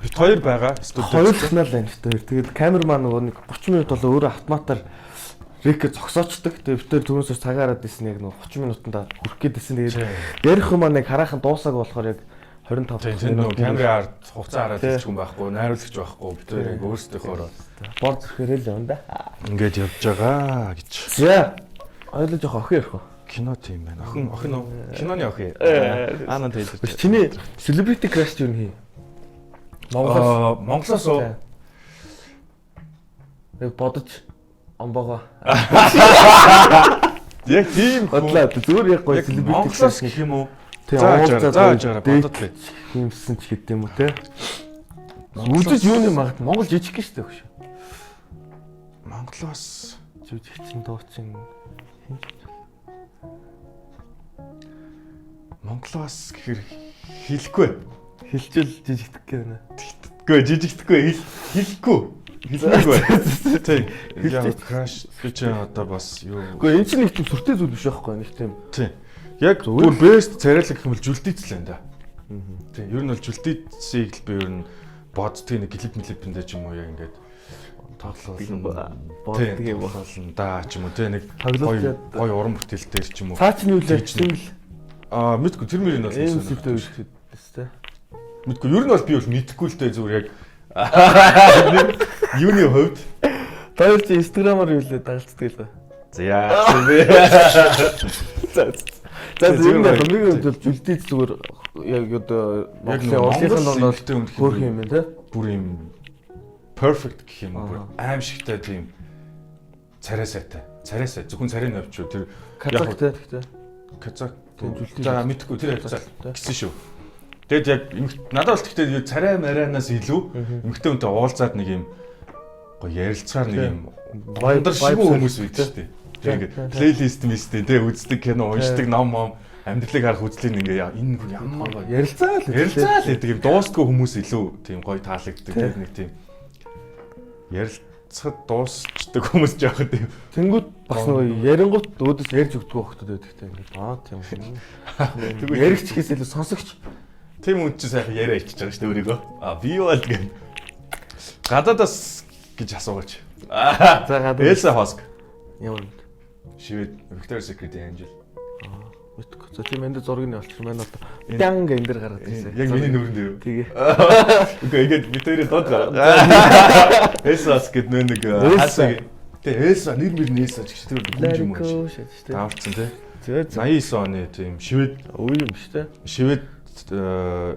бит хоёр байгаа студид. Хоёр канал байна шүү дээ. Тэгээд камерман нөгөө нэг 30 минут болоо өөрөө автоматар рекер зогсоочдөг. Тэгээд бид тэр түрүүнээс цагаараад исэн яг нөгөө 30 минутанда хүрэх гээдсэн. Тэгээд ярих юм аа нэг хараахан дуусааг болохоор яг 25 минут камерын ард хугацаа хараад хэлчих юм байхгүй, найруулагч байхгүй. Бид хоёр яг өөрсдийнхөө бор зэрхэрэл явна да. Ингээд явж байгаа гэж. За. Ойлоо жоох охин ярих уу? Кино тийм байна. Охин уу? Киноны охин. Аанаа хэлж. Чиний celebrity crush юу нэ? Монголоос уу? Яг бодож амбага. Яг тийм бодлоо зүгээр яг гоё celebrity Монголоос гэх юм уу? Тийм зааж бодод бай. Хиймсэн ч гэдэг юм уу те. Үзэж юуны магад Монгол жижиг гэж шүү дээ. Монголоос жүжигчин дуучин Монголоос гэхэр хэлэхгүй. хэлжэл жижигдэх гэнэ. Гэхдээ жижигдэхгүй хэлэхгүй. Хэлэхгүй. Тийм. Яг краш гэж одоо бас юу. Гэхдээ энэ чинь нэг тийм сүртэй зүйл биш байхгүй нэг тийм. Тийм. Яг бүр бест царайлаг гэх юм бол жүлдийц л энэ да. Тийм. Ер нь бол жүлдийцийг л би ер нь боддгийг нэг клипэндээ ч юм уу яг ингээд тоглоулна боддог юм болно да ч юм уу те нэг гоё уран бүтээлтэй ч юм уу. Цаа чинь юу л ярьсан л мэдгүй тэр мөрийн бол юм сүртэй биш те. Мэдгүй ер нь бол би бол мэдэхгүй л дээ зүгээр яг юуны хувьд баяр чи инстаграмаар юу л дагалцдаг л ба. За яа. За зөвхөн хамгийн хувьд бол жүлдийц зүгээр яг одоо Монголын улсын донд хөөх юм те. Бүр юм perfect гэх юм уу аимшигтай тийм царайсайтай. Царайсай зөвхөн царийн навч шүү. Тэр казактай гэхдээ казак за мэдхгүй тэр хавцаа гэсэн шүү. Тэгэд яг надад бол гэхдээ царай марианаас илүү эмхтэй үнтэй уулзаад нэг юм гоё ярилцгаар нэг юм бондар шиг хүмүүс үйд шүү дээ. Тэгээд плейлист мистэй тэ үздэг кино уншдаг ном амьдралыг харах үзлийг ингээ энэ ямар гоё ярилцаа л гэдэг юм дуустгүй хүмүүс илүү тийм гоё таалагддаг нэг тийм ярилцахад дуусчдаг хүмүүс жоох тийм. Тэнгүүд бас нөгөө ярингууд өөдөөс ярьж өгдөг хөхтөд байдаг тийм тийм. Тэгвэл яригч хийсээ илүү сонсогч. Тийм үн чи сайхан яриа ичиж байгаа шүү дээ өөрийгөө. Би юу бол гэн. Гадаадас гэж асуугач. За гадаад. Элса Хоск. Ямар юм. Шивэд Victoria's Secret Angel. Мэдгүй. За тийм энд зургийг нь олчих маань одоо данг энэ дэр гараад ирсэн. Яг миний нүүрэн дээр. Тэгээ. Үгүй ингээд бид хоёрын дод гараад. Элсас гэд нэг хаасаг. Тэгээ Элса нэр Элса ч гэж тэр хүн юм уу. Таавцсан тий. 89 оны тийм шивэд үе юм шүү дээ. Шивэд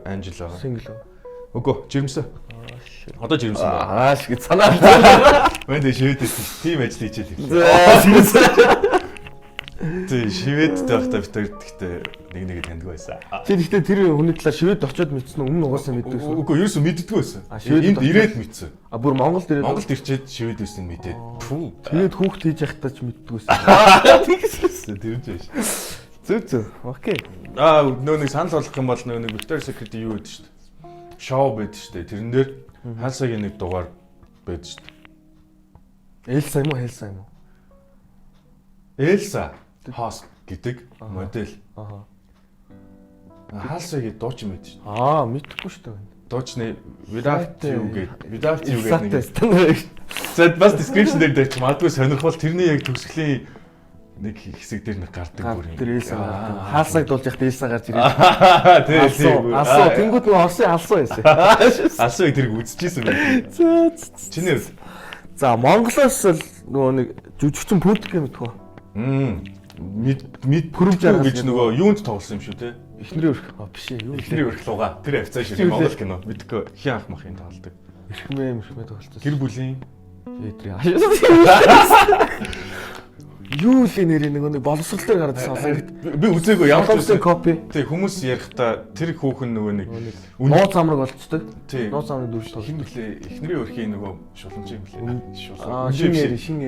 Angel байгаа. Single. Үгүй жирэмсэн. Одоо жирэмсэн байна. Шиг санаа. Мэн дэ шивэд тийм ажил хийчихээ. Тий шивэд таахта битэр гэхдээ нэг таньдаг байсан. Чи гэхдээ тэр хүний талаар шивэд очиод мэдсэн өмнө угаасаа мэддэг шүү. Үгүй ерөөсөө мэддэггүй байсан. Энд ирээд мэдсэн. Бүр Монголд ирээд Монголд ирчээд шивэд байсан мэдээд. Тэгээд хүүхд хийж явахдаа ч мэддэггүй байсан. Тэгсэн тэр ч биш. Зүг. Окей. Нөө нэг санал болгох юм бол нөө нэг Victoria's Secret юу гэдэг шүү дээ. Шоу байдаг шүү дээ. Тэрэн дээр хаасагийн нэг дугаар байдаг шүү дээ. Элса юм уу, Элса юм уу? Элса Хоск гэдэг модель. Хаасагийн дуучин байдаг шүү дээ. Мэдхгүй шүү дээ. Дуучны Without You гэдэг. За бас description дээр дэрч магадгүй сонирхол тэрний яг төгсгөлийн нэг хэсэг дээр нэг гардаг бүр юм. Тэр Элса гардаг. Хаалсаг дуулж яхад Элса гарч ирээд. Тийм. Алсуу тэнгууд нөгөө Орсын алсуу байсан. Алсууг тэрийг үзчихсэн байх. Чиний хувьд. За Монголоос л нөгөө нэг жүжигчин Пүтк мэдхүү. Пүрэмж гэж нөгөө юунд тоглосон юм шүү те. Эхнэрийн өрх биш юу? Эхнэрийн өрх луга. Тэр авцаа шүү Монгол кино. Мэдгүй хин анх махын тоглодог. Эрхмээ тоглосон. Гэр бүлийн Эдрийн. Юу л нэр нэг боловсрол дээр гараад ирсэн. Би үзээгүй ямар ч Солонгосын копи. Тий хүмүүс ярихдаа тэр хүүхэн нөгөө нэг Нууц амраг болцдог. Тий. Нууц амраг дүүрч хин блэ эхнэрийн өрхийн нөгөө шулмж юм блэ. Шин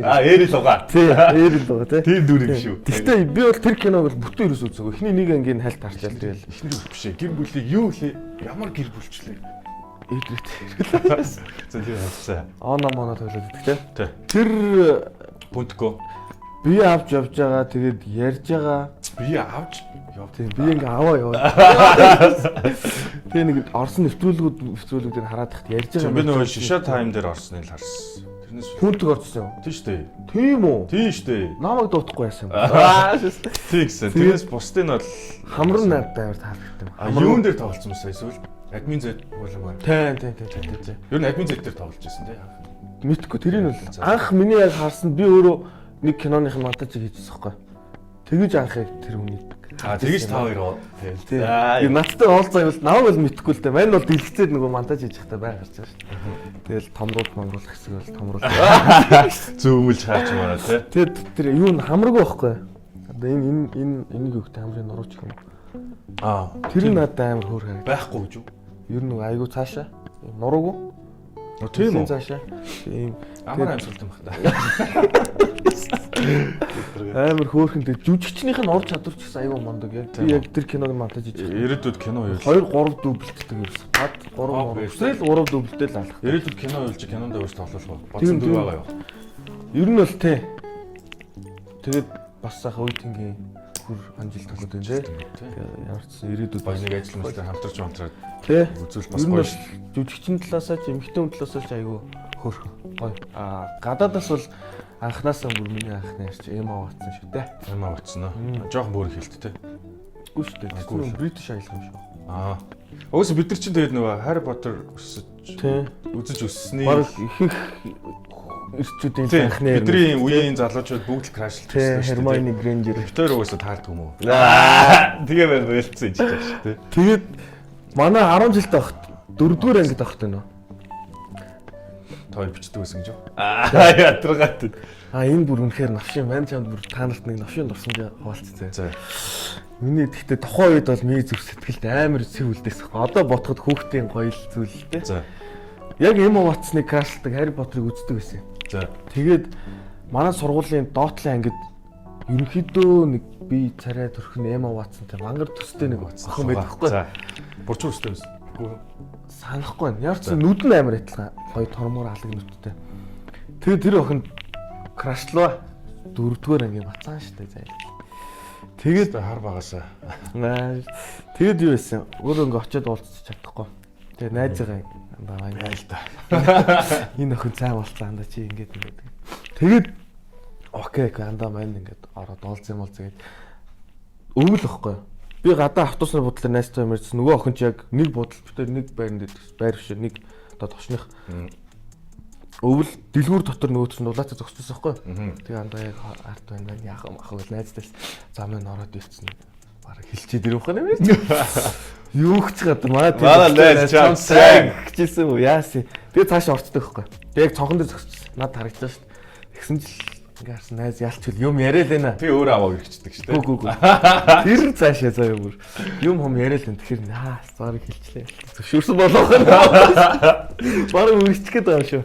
эри. Эрэл угаа. Тий, эри л байгаа тий. Тэр дүр юм шүү. Гэхдээ би бол тэр киног бол бүтэн ерөөс үзээгүй. Эхний нэг ангийн хальт харчаал тэгэл. Эхнэр өр биш ээ. Гэр бүлийг юу лээ? Ямар гэр бүлчлээ? Эдрét. За тий хавцаа. Оно моно тоглоод идэх тий. Тий. Тэр Пунтко. би авч явж байгаа тэгээд ярьж байгаа. Би авч яв. Тийм би ингээ аваа яваа. Тэгээ нэг орсон нэвтрүүлгүүдээр хараад ихт ярьж байгаа. Би нөгөө шиша тайм дээр орсныг л харсан. Тэрнээс хүнтэг орсон. тийм шүү дээ. Тийм үү? Тийм шүү дээ. Намайг дуутахгүй байсан юм. Тийм гэсэн. Тэрнээс бусдыг нь бол Хамрын найртай амар таардаг. юун дээр тоглолцсон юм эсвэл админ зэт болон Тийм. Ер нь админ зэт дээр тоглож байсан тийм. Мэдхгүй тэрийг бол анх миний яг харсан би өөрөө нэг киноных монтажийг хийжсэн байхгүй. Тэгэж анхыг тэр хүний. Тэгэж та хоёр тийм. Энэ надтай уулзаа бол намайг бол мэдхгүй л дээ. Мань бол дэлгэцээд нөгөө монтаж хийж байхдаа байгаад гарч байгаа шүү дээ. Тэгэл томруулах хэсэг бол томруулах. Зөөмөлж хаач мараа тий. Тэгээд тэр юу н хамраг байхгүй. Одоо энийг өгтэй хамрын нурууч юм. Тэр нь надад амар хөөр харагдав. Байхгүй гэж юу? Ер нь айгу цаашаа нурууг. Тийм үү? Цаашаа. Тийм. Амар амьсгалт юм байна. Амар хөөрхөн тэг жүжигчнийх нь ур чадвар ч гэсэн айгүй мондог яг. Би яг тэр киног монтаж хийж байгаа. Ирээдүйд кино юу? 2-3 дублтдэг ерөөс. Бад 3 дублтэй л алах. Ирээдүйд кино үйлж кинонд явж тоглох уу? Бодсон дүр байгаа юу? Ер нь бол тий. Тэгээд бас сайхан үеийнгийн хүр анжилт тоглоод байна тий. Ямар ч ирээдүйд бас нэг ажил мэлтэй хамтарч хамтраад тий. үзүүл бас гоё. Жүжигчин талаасаа ч эмэгтэй хүн талаасаа ч айгүй хөөрхөн гоё. Гадаадаас бол анхнаасаа бүр миний анхны ярьч Эма Ватсон шүү дээ. Эма Ватсон аа. Жохон бүр хэлт те. Үгүй шүү дээ. Тэр Бритиш аялах юм шүү. Өөс бид нар чинь тэгээд нөгөө Harry Potter үзэж өссөний баг ихэнх ирчүүдийн анхны бидний үеийн залуучууд бүгд л крашлж өссөн шүү дээ. Hermione Granger. Victor уусаа таардаг юм уу? Тэгээ байна байлцсан ч гэж те. Тэгээд манай 10 жилд байхад 4-р ангид байхад байна. Той бичдэг байсан гэж юу? Ядаргаад. Энэ бүр үнэхээр навшин маань чамд бүр та нарт нэг навшин дурсамж хуваалцсан. За. Миний тэгтээ тухайн үед бол миний зүрх сэтгэлд амар сэв үлдээсэн. Одоо бодоход хүүхдийн гоё зүйл л дээ. За. Яг Emma Watson-ыг крашлдаг Harry Potter-ыг үздэг байсан. За. Тэгээд манай сургуулийн доотлын ангид ерөнхийдөө нэг би царай төрхн Emma Watson-тай мангар төстэй нэг охин байдаг хгүй. За. Бурчуу өстэй байсан. Санахгүй байна. Ямар ч нүд нь амар адилхан. Гоё тормоор алаг нүдтэй. Тэгээд тэр охинд крашлаа. 4-р ангийн бацаан штэ заяа. Тэгээд хар багасаа. Тэгээд юу байсан? Өөрөө ингээ очиод уулзчих чадахгүй. Тэгээд найзгаа андаа л да. Энэ охин цай болцсон андаа чи ингээд. Тэгээд окей андаа маань ингээд ороод уулзсан юм бол тэгээд өвөл واخгүй. Би гадаа автобусны бодлоор найзтай юмэрсэн нөгөө охин ч яг нэг бодол битэр нэг байранд байр биш нэг одоо товчных өвөл дэлгүүр дотор нөгөө чинь улаацаа зогсчихсон байхгүй. Тэгээ андаа яг арт байна яах юм ах гэл найзтай зам нь ороод ирсэн. Бараг хилчээд ирэх юм байна. Юу ч гадар маа найз чам сайгчсэн үү яасан. Тэгээ цааш орцдог байхгүй. Тэгээ яг цонхон дээр зогсчихсон. Над харагдаж шít. Тэгсэн чил ингээ харсан найз ялчгүй юм яриа л байна. Тэгээ өөрөө аваа ирчихдэг шүү дээ. Үгүй. Тэр цаашаа заяа бүр юм яриа л байна. Тэгэхээр зарыг хилчлээ. Зөвшөөрсөн болох нь. Бараг үргэлжлэх гээд байгаа шүү.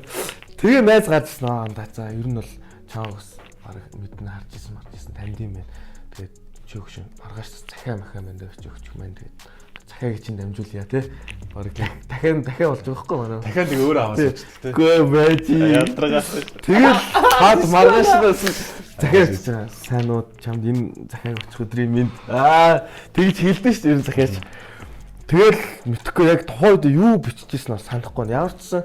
Тэгээ найз гарчсан аа за ер нь бол чам бас бараг мэднэ харж исэн танд юм байна. Тэгээд чи өгш маргааш захиа махаа мэн дээр чи өгчих маань тэгээд захиагийн чинь дамжуулъя те. Бараг дахиад болж байгаа хгүй манай. Дахиад нэг өөр аваад ирчихдэг те. Гүй бэжи. Ядрагаас. Тэгээд хаад маргаашнаас захиа сайн уу чамд энэ захиаг очих өдрийн минь тэгж хэлдэн шүү дээ ер нь захиач. Тэгэл мэдхгүй яг тухайд юу биччихсэн нь санахгүй. Ямар ч сан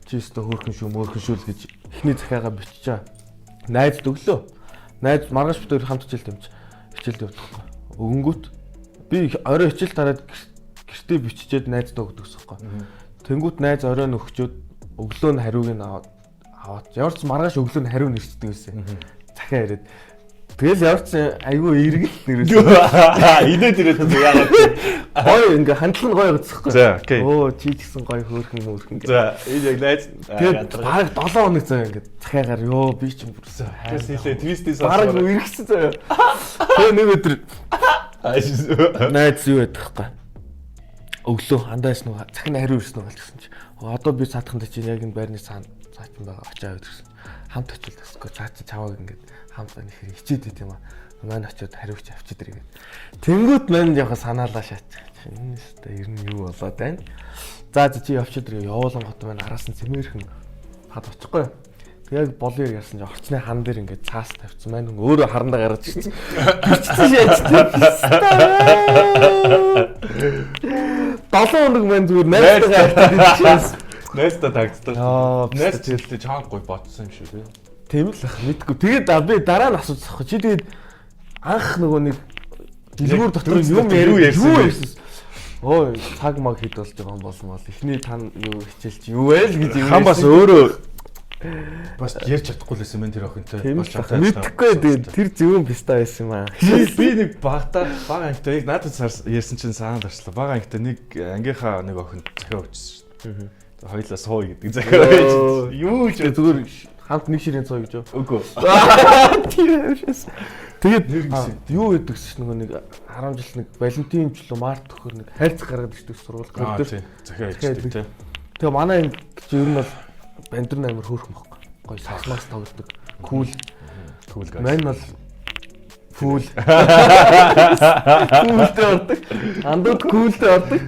чи өстө хөөрхөн шүү мөөрхөн шүү л гэж эхний захиагаа биччихээ. Найз өглөө. Найз маргааш бид хоёр хамт хичээлд хичээлд явдаг. Өнгөт би орой хичээл тараад гэртээ биччихээд найздаа өгдөг гэсэн. Тэнгүүт найз орой нөхчөөд өглөө нь хариуг нь аваад ямар ч маргааш өглөө нь хариу нэрчдэг байсан. Захиа яриад Тэгэл яварсан айгүй эргэл нэрээс. Идээд ирээд яагаад тийм. Гоё ингээ хандлага нь гоё гоцсохгүй. За окей. Оо чи гэсэн гоё хөөрхөн мөрхөн. За энэ яг найз. Тэгээд баг 7 хоног заяа ингээ захиагаар ёо би ч юм бүрсэн. Тэс хэлээ твистээс баг эргэсэн заяа. Тэгээ нэг өдөр найз юу ядах вэ? Өглөө андаас нэг захин хариу ирсэн үү гэсэн чи. Одоо би цаадханд чинь яг энэ байрны цаана цаачин байгаа очиад гэсэн. Хамт очил тасгүй цаачин чавааг ингээд хамт нэг хэрэг хичээд байт юм аа. Маань очиод хариуч авчид ирээ. Тэнгүүт мань жоохон санаалаа шаачих. Энэ өстой ер нь юу болоод байна? За чи явчид ирээ явуулан хот маань араас нь цэмээрхэн хад очихгүй. Яг болоор ярьсан чи орчны хан дээр ингээд цаас тавьчихсан. Маань өөрөө харандаа гаргаж ирсэн. Бичсэн шаачдаг. 7 хоног маань зүгээр найзтайгаа Найстаа тагцдаг. Найс хэлтэй чаангүй бодсон юм шүү тий. Тийм л ах мэдгүй. Тэгээд би дараа нь асуусан. Чи тэгээд анх нөгөө нэг дэлгүүр дотор юм ярьсан. Ой цаг маг хэд болж байгаа юм болсон бол эхний тань юу хичээл чи юу вэ л гэж юм. Хан бас өөрөө бас ярьж чадахгүй л байсан мен тэр охинтой. Мэдхгүй тэгээд тэр зөвөн писта байсан юм аа. Би нэг баг ангитай яг надад ярьсан чинь санаанд орчлоо. Баг ангитай нэг ангийнхаа нэг охинд захиа өгчсөн шүү дээ. Хоёлаа суу гэдэг захиа байж. Юу ч зүгээр хамт нэг ширээ цоо гэж юу? Үгүй. Тэгээд юу гэдэгс нөгөө нэг 10 жил нэг Валентин жилөө март төхөр нэг хайрцаг гаргаад ирдэг сургууль гэдэг. Захиа хийдэг тий. Тэгээ манай энэ чи ер нь бол бандерн амир хөөрхөн байхгүй. Гоё сасмаас тоглодог. Кул гай. Мань бол фул. Култэй ордог. Андууд култэй ордог.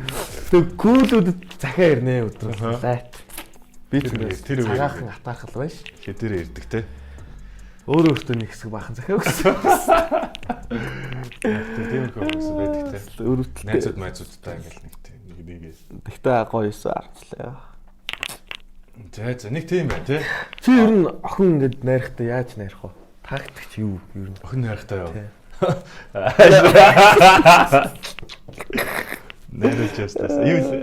Тэг кулүүдэд захиа ирнэ өдрөө. Лайт. Би тэр цагаахан атаархал байж. Хэдэрэ ирдэг те. Өөрөө өөртөө нэг хэсэг баахан захиа өгсөн. Тийм хүмүүс байдаг те. Өөрөлтөө найзуудтай ингээл нэг. Тэгтээ гоё эсэ арчлаа. За нэг тийм байна те. Чи ер нь охин ингээд найрахтаа яаж найрах вэ? Тактикч юу ер нь? Охин найрахтаа юу? Найруулж ястаас. Юу л.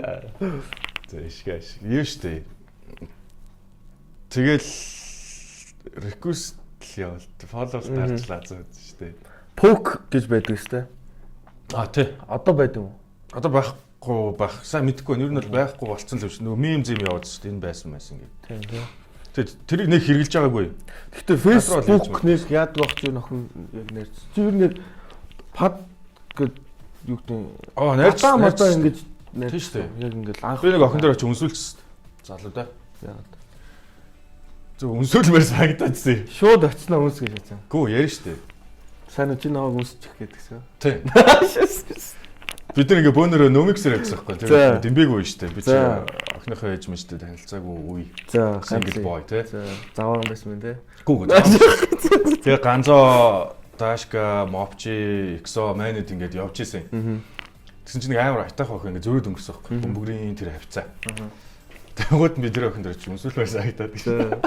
За ишгаш. Юу штэ. Тэгэл request явал follow дарчлаа зөө штэ. Poke гэж байдаг штэ. Тий. Одоо байдаг юм уу? Одоо байхгүй байх. Сайн мэдэхгүй. Ер нь бол байхгүй болцсон л биш. Нөгөө meme зэм яваад штэ. Энэ байсан гэдэг. Тийм. Тэгэд тэрийг нэг хэрэгжилж байгаагүй. Гэхдээ Facebook нэг яадаг байх чи нөхөн яг нэрч. Чи ер нь пад гэд юу гэдэг. Найрч мадаа ингэж тийм штэ. Яг ингэж анх би нэг охин дээр очиж үнсүүлчихсэн. Залуу да. Яагаад? Зөв үнсүүлмээр санагдаадсэн. Шууд очсноо үнс гэж хэлсэн. Гүү ярина штэ. Сайн чи наваг үнсчих гэдгсэн. Тий. Бид нэг бөөнөрөө нөмиксэр явсан байхгүй. Тэр дэмбэгүй штэ. Би чи охиныхоо ээж мэжтэй танилцаагүй үе. За, single boy тий. Заваахан байсан мэн тий. Гүү. Тэгээ ганцоо Дашка, Мопчи, Иксо, Манед ингээд явж исэн. Тэгсэн чинь нэг амар айтах охин ингээд зөрөөд өнгөрсөн байхгүй. Бөмбөгрийн тэр хавцаа. Тэгвэл би тэр охин дээр чи өмсөлмөр санагдаад тийм.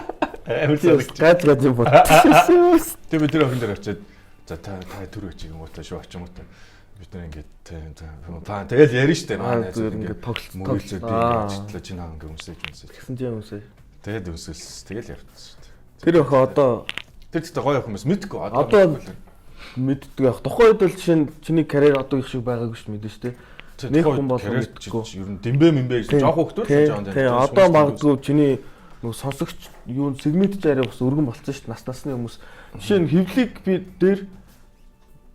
Амар гад юм бод. Тэг би тэр охин дээр очиод за та түр өчиг юм уу та шүү очим уу та. Бид нар ингээд тэгэл ярина штэ. Манай ингээд тоглолт мөрөлцөө би ингээд чи наа ингээд өмсөж. Тэгсэн чинь өмсөж. Тэгэл өмсөлс. Тэгэл явчихсан штэ. Тэр охин одоо тэр гоё хүмүүс мэдгүй одоо мэддэг яг тухайн үед бол жишээ нь чиний карьер одоо их шиг байгаагүй шүү мэдэн шүү дээ. Нэг хүн бол мэдгүй. Ер нь дэмбэ мэмбэ гэж жоох хөвгтөл жаан дээ. Одоо магадгүй чиний нөгөө сонсогч юу сегмент дээр бас өргөн болцсон шүү дээ. Нас насны хүмүүс. Жишээ нь хөвлийг би дээр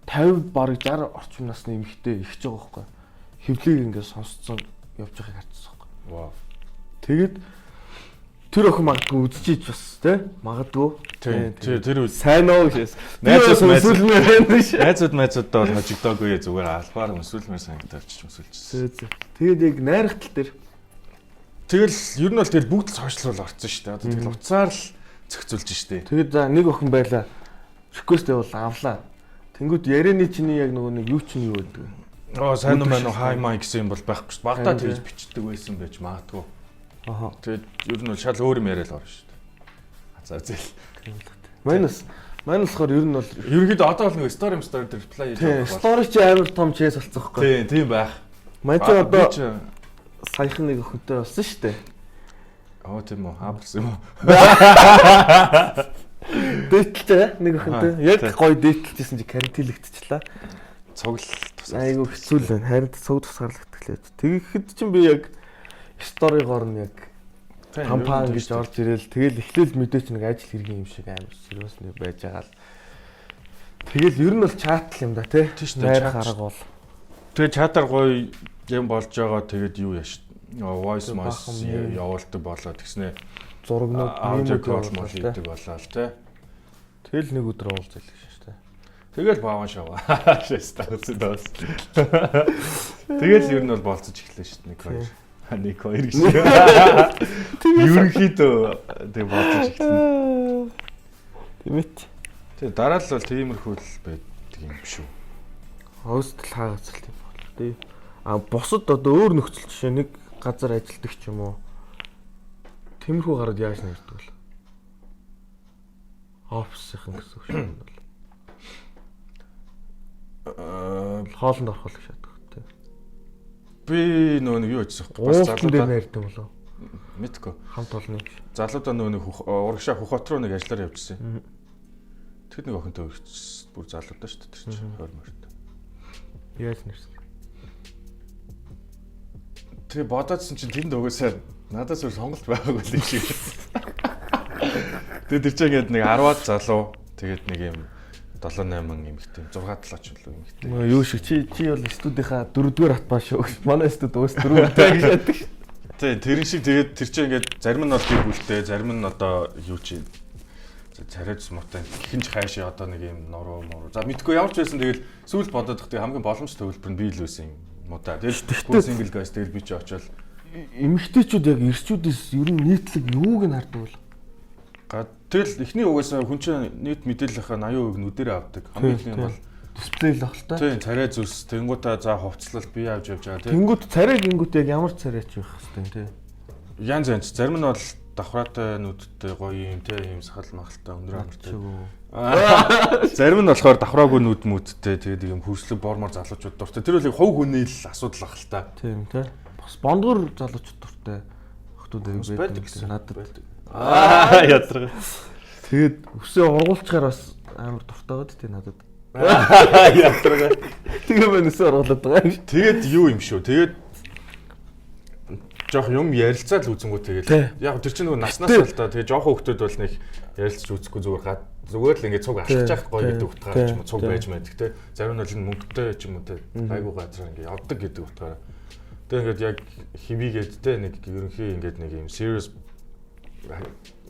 50 бараг 60 орчим насны эмэгтэй ихж байгаа байхгүй. Хөвлийг ингээд сонсцсон явж байгааг харчихсан байхгүй. Вау. Тэгээд тэр охин магадгүй үзчихэж бас тий магадгүй тэр сайн уу гэж найзууд бол хожигдоогүй зүгээр албаар өмсүүлмээр санагдаж өмсүүлчихсэн. Тэгээд яг найрах тал дээр тэгэл ер нь бол тэгэл бүгд сошиал руу орсон шүү дээ. Одоо тэгэл уцаар л зохицуулж штэ. Тэгээд за нэг охин байла request бол авлаа. Тэнгүүд ярианы чиний яг нөгөө нэг юу чинь юу гэдэг. Сайн уу маань хай май гэсэн юм бол байхгүй шүү. Багтаа тэгж бичдэг байсан байж магадгүй. Аха. Тэгээд ер нь бол шал өөр юм яриад орно шүү дээ. За зээл. Манус болохоор ер нь бол ерөнхийдөө одоо бол нэг story дээр reply хийж байгаа. Story чи амар том chase болсон байхгүй. Тийм байх. Мань чи одоо саяхан нэг охинтой болсон шүү дээ. Тийм үү? Хааbarсан юм уу? дээдлээ нэг өхөнтэй. Яг гоё дээдлжсэн чи карантинлэгдчихлаа. Цуглал тусаа. Айгу хэцүү л байна. Харин цуг тусгаарлагдчихлаа. Тэгэхэд чинь би яг сторигоор нь яг кампани гэж орж ирэл тэгэл эхлээл мэдээч нэг ажил хэргийн юм шиг амар сериус нэг байж байгаа л. Тэгэл ер нь бол чат л юм да тий. Найр харга бол. Тэгээ чатаар гоё юм болж байгаа тэгээд юу яаш. Voice явуулдаг болоо тэгснэ. Зурагнууд аудио кол мол хийдэг болоо л тий. Тэгэл нэг өдөр уулзал гэж шүү дээ. Тэгэл бааван шаваа. Шэстагс дос. Тэгэл ер нь бол болцож эхлэв шүү дээ. Нэг хоёр гэж. Ерөнхийдөө тэг болцож эхэлнэ. Тэмэт. Тэгээ дараа л бол тиймэрхүү л байдаг юм шүү. Хостел хаагацлт юм бол тий. Бусад одоо өөр нөхцөл жишээ нэг газар ажилдаг ч юм уу. Тиймэрхүү гараад яаж нэрдэг вэ? Офисийнхэн гэсэн үг шүү дээ. Хоолнд орох л шатдаг тий. Би нэг юу хийсэн бэ? Бас залуудаа нэрдэг болов. Мэдгүй. Хамт олно. Залуудаа нэг урагшаа Хөхот руу нэг ажиллаар явжсэн. Тэгэд нэг охинтой өргөцсөн. Бүр залуудаа шүү дээ тэр чинь 20 мөрт. Яаж нэрсэн? Тэгээ бодоодсэн чинь тэнд угаасаа надаас өөр сонголт байгаагүй л шиг. Тэгээ тэр чинь ингээд нэг 10-аад залуу тэгээд нэг юм 7-8 эмэгтэй 6-7 ч л эмэгтэй. Юу шиг чи бол студийнхаа 4-р хат баа шүү. Манай студ уус 4-тэй гэж яддаг. Тий, тэрэн шиг тэгээд тэр чинь ингээд зарим нь бол тийм бүлтэй, зарим нь одоо юу чи царайц муутай хинж хайшаа одоо нэг юм нуруу. За мэдгүй ямар ч байсан тэгээд сүүл бодоод ихтэй хамгийн боломжтой хөлбөр нь би л байсан юм муудаа. Тэгээд single guys тэгэл би ч очоод эмэгтэйчүүд яг ирчүүдээс ер нь нийтлэг юуг нь хардаг бол. Тэгэл эхний угаасаа хүн чинь нийт мэдээллийнхаа 80% нүдэрээ авдаг. Хамгийн ихний бол дисплей л баг л та. Тийм, царай зүс, тэнгуутаа за хувцлал би авч явж байгаа тийм. Тэнгуут царай гингүүт яг ямар царайч байх хэвээр тийм. Янз янз. Зарим нь бол давхраатай нүдтэй гоё юм тийм, юм сахал махалтай өндөр амартай. Зарим нь болохоор давхраагүй нүд мүдтэй тэгээд юм хөрслөг бормор залуучууд дуртай. Тэр үл хувь хүний л асуудал ах л та. Тийм тийм. Бас бондгор залуучууд дуртай. Охтууд байдаг гэсэн надад байдаг. Ядраг. Тэгээд өсөө ургуулчаар бас амар дуртай байгаад тийм надад. Ядраг. Тэгээ мөн өсөө ургуулад байгаа юм. Тэгээд юу юм шүү. Тэгээд жоох юм ярилцаад л үзэнгүү тэгээд яг тэр чинь нөгөө наснаас л та тэгээд жоох хөвгтүүд бол нэг ярилцаж үзэхгүй зүгээр л ингээд цуг алхаж явах гоё гэдэг утгаараа ч юм уу цуг байж мэддэг те. Зарим нь бол мөнгөтэй ч юм уу те. Айгуу газар ингээд явдаг гэдэг утгаараа. Тэгээд ингээд яг хивийгээд те нэг ерөнхий ингээд нэг юм serious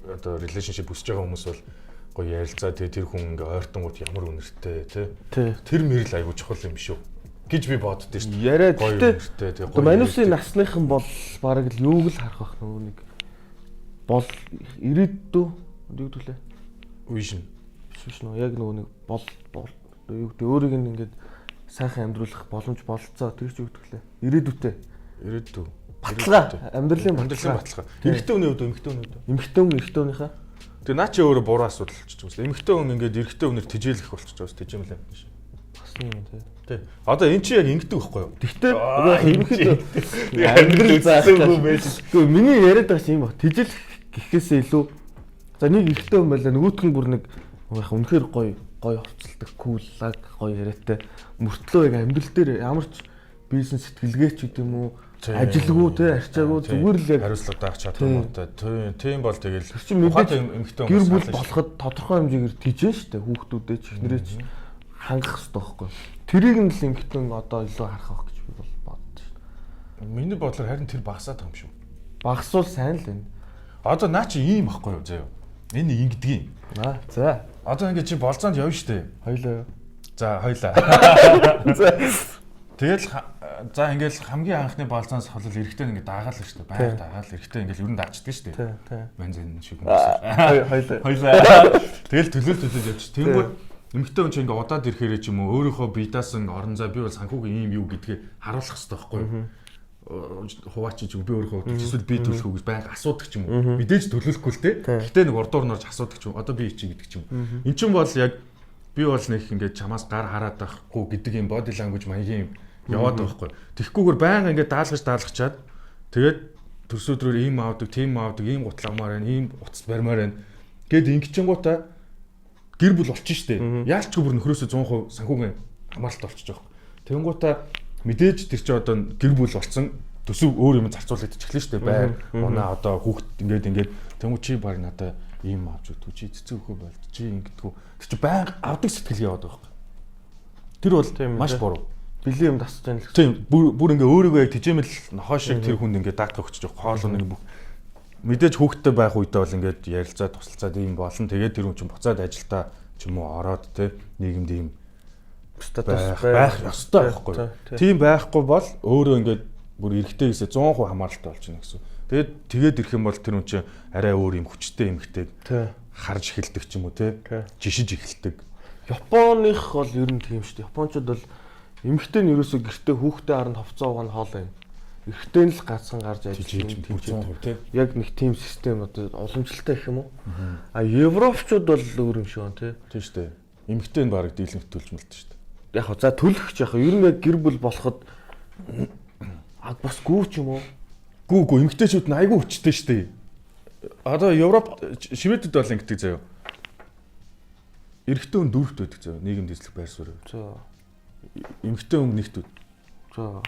одоо relationship үсэж байгаа хүмүүс бол гоё ярилцаа тэгээ тэр хүн ингээ ойртонгууд ямар үнэртэй те. Тэр мэрэл айгуу чухал юм шүү гэж би боддоо шүү дээ. Яриад тэгээ манусын насныхан бол бараг л юуг л харах байх нөгөө нэг бол ирээдүй юу гэдүүлээ vision биш нөө яг нөгөө нэг бол юу гэдэг өөрийг ингээд сайхан амьдруулах боломж болцоо тэр ч юу гэдгэлээ ирээдүйтэй баталгаа амьдралын баталгаа эрэгтэй хүний хувьд эмэгтэй хүнийхээ тэгээ наа чи өөрөө буруу асуудал болчихж байгаа юм. Эмэгтэй хүн ингээд эрэгтэй хүнээр тижээлэх болчихж байгаа шүү тижээмлээ юм шиг. Бас юм тий. Одоо эн чи яг ингэдэг байхгүй юу? Тэгтээ эмэгтэй амьдрал заасан байж. Гэхдээ миний яриад байгаа чинь юм ба. Тижээлэх гэхээсээ илүү за нэг эрэгтэй хүн байлаа нөгөөх нь бүр нэг яг үнэхээр гоё хувцалдаг куллаг гоё яриатай мөртлөө яг амьдрал дээр ямар ч бизнес сэтгэлгээч гэдэг юм уу ажилгүй те арчаагүй зүгээр л яг хариуцлага даах чадвартай тийм бол тэгэл ухаантай эмэгтэй гэр бүл болоход тодорхой хэмжээгээр тижэн штэ хүүхдүүдээ ч ихнэрээ ч хангах хэрэгтэй байхгүй. Тэрийг нь л эмэгтэй одоо илүү харах байх гэж би бол боддоо штэ. Миний бодлоор харин тэр багасаад байгаа юм шүү. Багасвал сайн л байна. Одоо наа чи ийм байхгүй юу заяа. Энэ ингэдэг юм. За. Одоо ингэ чи болцоонд явна штэ. Хоёлаа. За хоёлаа. Тэгэл за ингээл хамгийн анхны болцоос холол эрэхтэй ингээд даагаал л шүү дээ. Байр даагаал эрэхтэй ингээл ер нь даачдаг шүү дээ. Тий. Бензин шиг юм. Хоёлаа. Тэгэл төлөөлж явж. Тэнгүүд эмэгтэй хүн чинь ингээд удаад ирэхээрээ ч юм уу өөрийнхөө биедаас ингээд орон зай би бол санхүүгийн ийм юу гэдгийг харуулах хэрэгтэй байхгүй юу? Хуваач ч би өөрөө эсвэл би төлөх үү гэж байнга асуудаг ч юм уу. Мэдээж төлөхгүй л те. Гэтэ нэг урдуур норж асуудаг ч юм. Одоо би ичи гэдэг ч юм. Эн чинь бол яг би бол нэг ингээд чамаас гар хараад байхгүй гэдэг юм body language маягийн юм яваад байгаа байхгүй. Тэгхгүйгээр байнга ингээд даалгачаад тэгээд төрсөдрөөр ийм авдаг, тийм авдаг, ийм гутламаар байна, ийм утас барьмаар байна. Гэт ингэчингуудаа гэр бүл болчих штэ. Яалч ч бүр нөхрөөсөө 100% санхүүгийн хамааралтай болчих жоох. Тэнгуутаа мэдээж тэр чи одоо гэр бүл болсон төсөв өөр юм зарцуулагдчих эхлэн штэ. Байр унаа одоо хүүхд ингээд тэнгуү чи баг надаа ийм авч өгдөг чи цэцэг өхөө болд чи ингэдэггүй. Тэр чи байнга авдаг сэтгэл яваад байгаа байхгүй. Тэр бол маш буруу. Бэлэн юм тасч байгаа л. Тийм бүр ингээ өөрийгөө яг тижээмэл нохоо шиг тэр хүнд ингээ даатгах өгч жоох. Хоол нэг бүх мэдээж хүүхдтэй байх үедээ бол ингээд ярилцаа тусалцаад ийм болно. Тэгээд тэр хүн чинь буцаад ажилдаа ч юм уу ороод те нийгэмд ийм статус байх ёстой байхгүй. Тийм байхгүй бол өөрөө ингээд бүр эрэгтэй гэсээ 100% хамааралтай болж байна гэсэн. Тэгээд ирэх юм бол тэр хүн чинь арай өөр юм хүчтэй эмэгтэйг харж эхэлдэг ч юм уу те жишиж эхэлдэг. Японых бол ер нь тийм шүү дээ. Японочууд бол эмэгтэй нь ерөөсөө гэртээ хүүхдээ харанд ховцоо угаана хоол байна. Эрэгтэй нь л гацхан гарч ажиллаж тийм 100% тийм. Яг нэг тийм систем одоо уламжлалтай гэх юм уу? А европчууд бол өөр юм шиг байна тий. Тийм шүү дээ. Эмэгтэй нь бараг дийлэнх төлж мэлдэж шүү дээ. Яг за төлөх ч яг ер нь яг гэр бүл болоход бас гүү ч юм уу? Гүү эмэгтэйчүүд нь айгүй хүчтэй шүү дээ. Одоо Европ Шведэд бол ингэдэг заяа. Эрэгтэй хүн дөрөвт байдаг заяа. Нийгэмд эзлэх байр суурь. За. Эмэгтэй хүн нэгт. За.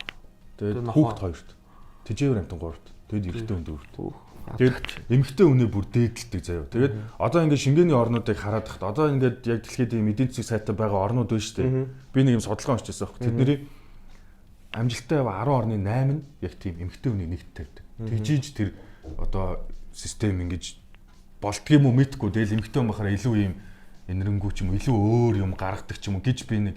Тэгээд хүүхэд хоёрт. Тэжээвэр амтан гуравт. Тэгээд эрэгтэй хүн дөрөвт. Тэгээд эмэгтэй хүнээ бүр дээдэлдэг заяа. Тэгээд одоо ингээд шингээний орнуудыг хараад тахт одоо ингээд яг дэлхийд эдийн засгийн сайтаа байгаа орнууд байна шүү дээ. Би нэг юм судалгаа уншижсэн байхгүй. Тэдний амжилттай 10.8 нь яг тийм эмэгтэй хүний нэгт тавьдаг. Тэгжиж тэр одоо систем ингэж болдгийм үү мэдгүй. Тэгэл эмэгтэй хүн бахаар илүү юм энэрэнгүү ч юм уу илүү өөр юм гаргадаг ч юм уу гэж би нэг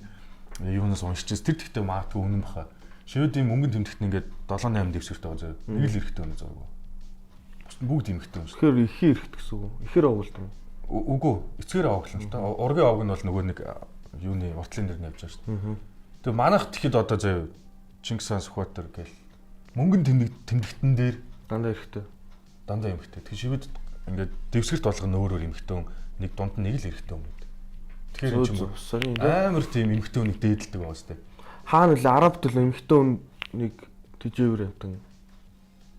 юунаас уншижсэн. Тэр тэгтээ магадгүй үнэн баха. Шведийн мөнгөнд тэмдэгт нь ингээд 7-8 дэвсгэртэй байгаа заяа. Нэг л эрэхтэй байна заяа. Бус бүгд эмэгтэй байна шүү. Тэгэхээр ихийн эрэхт гэсэн үг. Ихэр овголт юм. Үгүй, эцгээр овглоо л та. Ургийн овг нь бол нөгөө нэг юуны уртлын нэр нь явж байгаа шүү. Тэгээ манайх тэгэхэд одоо заяа Чингис хаан Сүхбаатар гээл мөнгөнд тэмдэгтэн дээр дандаа эрэхтэй. Дандаа эмэгтэй. Тэгээ шивэд ингээд дэвсгэрт болгоно өөр эмэгтэй хүн нэг дунд нэг л эрэхтэй хүн. Тэгэхээр энэ чинь амар тийм эмэгтэй хүнийг дээдэлдэг байгаа сте. Хаана л араб төл эмэгтэй хүнийг тижээвэр явдаг.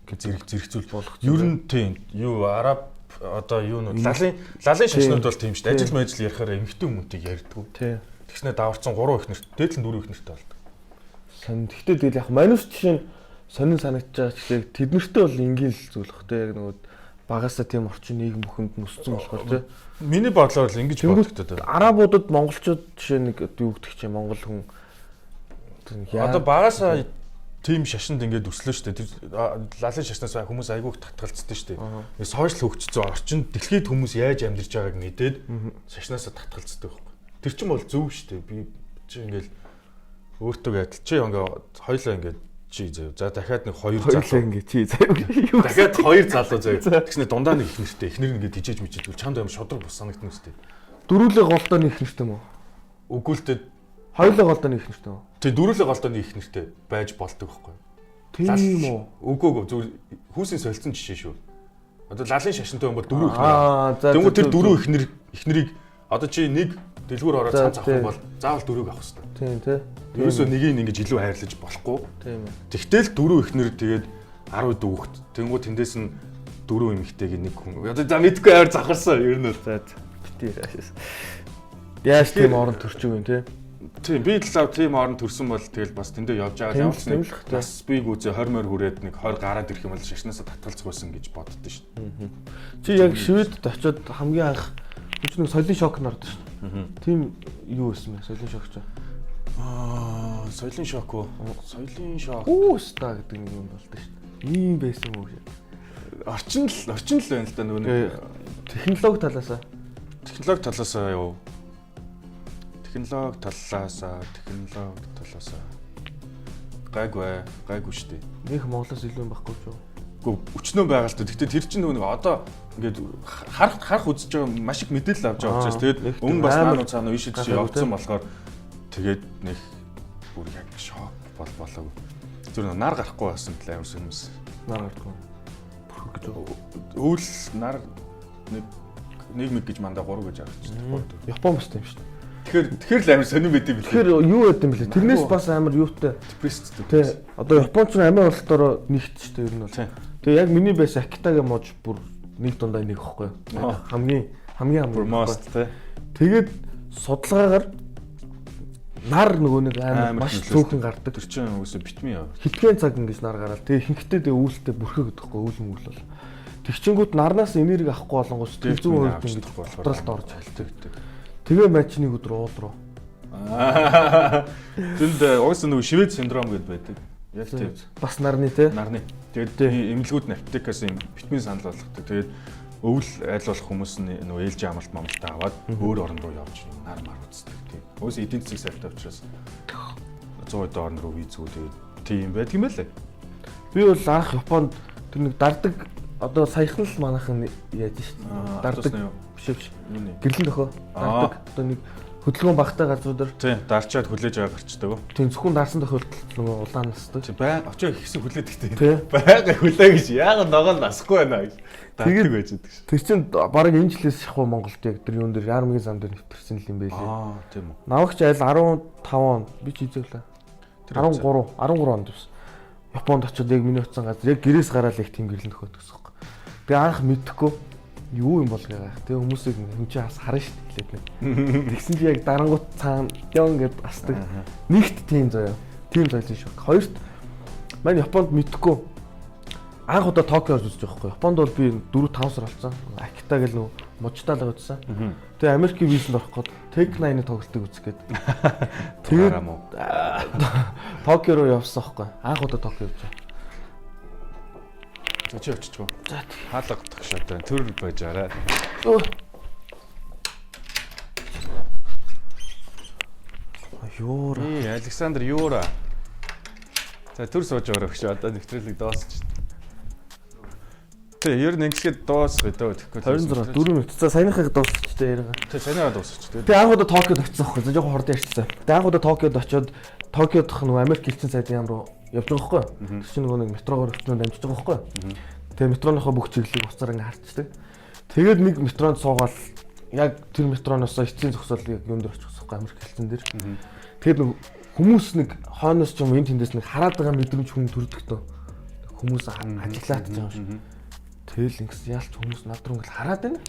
Зэрэгцүүлж болох. Ер нь тийм юу араб одоо юу нөө лалын шашнууд бол тийм шүү дээ. Ажил мэжил ярихаар эмэгтэй хүмүүстийг ярьдгүй. Тэгснэ даварцсан 3 их нэрт дээдл нь 4 их нэртэй болдог. Тэгтээ тэгэл яг манус жишээ сонин санагдаж байгаа ч тэднэртэй бол ингийн л зүйл бах те яг нөгөө багасаа тийм орчин нийгэм бүхэнд нүссэн болохоор те. Миний бодлоор л ингэж бодогдод. Арабуудад монголчууд жишээ нэг юу гэдэг чинь монгол хүн одоо багасаа тийм шашинд ингээд өслөө шүү дээ. Тэр лалын шашнаас хүмүүс айгүйх татгалцдаг шүү дээ. Сошиал хөгжсөн орчинд дэлхийд хүмүүс яаж амьдарч байгааг мэдээд шашнаасаа татгалцдаг байхгүй. Тэр чинь бол зөв шүү дээ. Би чи ингээд өөртөө адил чи ингээд хоёлаа ингээд чи заяа. За дахиад нэг 2 залуу ингээд чи заяа. Дахиад 2 залуу заяа. Тэгснэ дундаа нэг их нэртэй. Эхнэр ингээд тижээж мичээд чамд юм шодрог бус санагдана шүү дээ. Дөрүлээ голдоо нэг их нэртэй юм уу? Үгүй л дээ. Хоёулаа голдоо нэг их нэртэй юм уу? Тэг дөрүлээ голдоо нэг их нэртэй байж болдог байхгүй. Тийм үү? Үгүй зүгээр хүүсийн солилцсон жишээ шүү. Одоо лалын шашинтай юм бол 4 ихнэр. Тэнгүү тэр 4 ихнэрийг одоо чи нэг дэлгүүр ороод цан авах юм бол заавал 4-ийг авах хэрэгтэй. Тийм тий. Ерөөсөө нэгийг ингэж илүү хайрлаж болохгүй. Тийм ээ. Тэгтэл 4 ихнэр тэгээд 10 дүүхт. Тэнгүү тэндээс нь 4 эмэгтэйг нэг хүн. Одоо за мэдгүй аваар завхарсан ер нь. За битээ яашаас. Яаж тийм орон төрчих юм тий? Тийм би талаа тийм орон төрсөн бол тэгэл бас тэндээ явж байгаа явуулсан. Бас бийг үзээ 20 морь хүрээд нэг 20 гараад ирэх юм бол шашнаасаа татгалзах байсан гэж боддоо шүү. Чи яг Шведэд очиод хамгийн анх нэг соёлын шок нордсон шүү. Тийм юу байсан бэ? Соёлын шокч. Соёлын шок уу? Соёлын шок. Ууста гэдэг нэг юм болдог шүү. Ийм байсан уу гэж. Орчин л байна л да нөгөө нэг технологи талаасаа. Технологи талаасаа юу? Технологи талаасаа гайгүй шүү дээ. Нэг Монголоос илүү юм байхгүй ч юу? Гэхдээ өчнөө байгаа л да. Гэхдээ тэр чинь нөгөө одоо ингээд харах үзэж байгаа маш их мэдээлэл авч байгаа учраас тэгээд өмнө бас наануу цаануу иш иш явцсан болохоор тэгээд нэг бүр яг шок болоогүй. Зүр нар гарахгүй байсан л амарсан хүмүүс. Нар гарахгүй. Өвөл нар нэг гэж мандаа 3 гэж авчихсан. Япон бас тийм шүү дээ. Тэгэхээр л амар сонирн байд юм бэлээ. Тэгэхээр юу байд юм бэлээ? Тэрнээс бас амар юутай. Депресстэй. Тий. Одоо Японч амар бололтоор нэгтчтэй ер нь бол. Тэгээ яг миний байсан Акитагийн мож бүр нэг дундаа нэг ихгүй. Хамгийн most тий. Тэгээд судалгаагаар нар нөгөө нэг амар маш цөөхөн гардаг. Тэр чинь үгүй битмин яа. Хитгэн цаг ингэж нар гараад тэгээ хинхтэй тэгээ үүлтэй бүрхэг гэхгүй үүлэн үйл бол. Тэгчингүүд нарнаас энерги авахгүй болонгоос тэр зүүн хөрд ингэж дотролд орж хэлдэг. Тэгээ мачны өдөр уул руу. Тэнд угсаа нөгөө шивэд синдром гэдээ байдаг. Яг тийм. Бас нарны те. Нарны. Тэгээд эмнэлгүүд нь аптекаас юм битмин санал болгодог. Тэгээд өвөл айлуулах хүмүүс нь нөгөө ээлж амралт мамалтаа аваад өөр орн руу явж нар мар үздэг тийм. Угсаа эдийн засгийн сайтай учраас 100 орн руу визүү тэгээд тийм байдаг юм байлаа. Би бол анх Японд тэр нэг дардаг одоо саяхан л манайхан яаж шít. Дардаг биш. Гэрлэн дохоо. Дардаг одоо нэг хөдөлгөөн багтай газруудаар тийм дарчаад хүлээж аваа гарчдаг. Тийм зөвхөн дарсан тохиолдолд нөгөө улаан насдаг. Тийм байга очоо ихсэн хүлээдэг тийм. Байга хүлээ гэж яагаад ногоо насахгүй байна гэж дардаг байж байдаг ш. Тэр чинь бараг энэ жилээс шахуу Монголд яг тэр юун дээр армийн зам дээр нэвтэрсэн юм байлээ. Тийм үү. Навагч айл 15 он би ч хийзэглээ. 13 онд биш. Японд очиод яг миний утсан газар яг гэрээс гараад их тийм гэрлэн төхөд гэсэн юм. Би анх мэдэхгүй юу юм бол гэгаах. Тэгээ хүмүүсийг хүн чинь харна шүү дээ хэлээд нэг. Тэгсэн чи яг дарангууд цаана ён гэд асдаг. Нэгт тийм заяа. Тийм зойлон шүү. Хоёрт маань Японд мэдэхгүй анх удаа Токиод үзэж байгаа байхгүй. Японд бол би 4-5 сар болсон. Акита гэл нөө мужтаалаа үзсэн. Тэгээ Америкийн визэнд орох гээд Tech 9-ны тоглолтыг үзгээд. Тэгээд Токио руу явсан байхгүй. Анх удаа Токио явж байгаа. За чи очичгоо. За хаалгадах шатаа төр байж арай. Юура. Александр Юура. За төр сууж байгаа гэж одоо нэвтрүүлэг доосч. Тэ ер нь ингэсгээд доосгоо дөө тэгэхгүй. 26 4 минут. За саяныхыг дуусчихтэй яриага. Тэ санаа дуусчих. Тэгээ анх удаа Токиод очсон байхгүй. За жоохон хурдан ярьчихсан. Тэгээ анх удаа Токиод очиод Токиодх нөгөө Америк элчин сайдын яам руу явж байгаа байхгүй. Тэр чинь нөгөө нэг метрогоор өчнөд амжиж байгаа байхгүй. Тэгээ метроныхоо бүх чиглэлийг уцаар ингээ харцдаг. Тэгээд нэг метронд суугаад яг тэр метроноос эцсийн зогсоол яг юунд дээр очихсан байхгүй Америк элчин дээр. Тэгээд нэг хүмүүс нэг хойноос ч юм энэ тэндээс нэг хараад байгаа мэдрэмж хүн төрдөг төө. Хүмүүс ажиглаад ч юм шиг. Тэгэл ингэсэн яалч хүмүүс над руу ингээл хараад байна.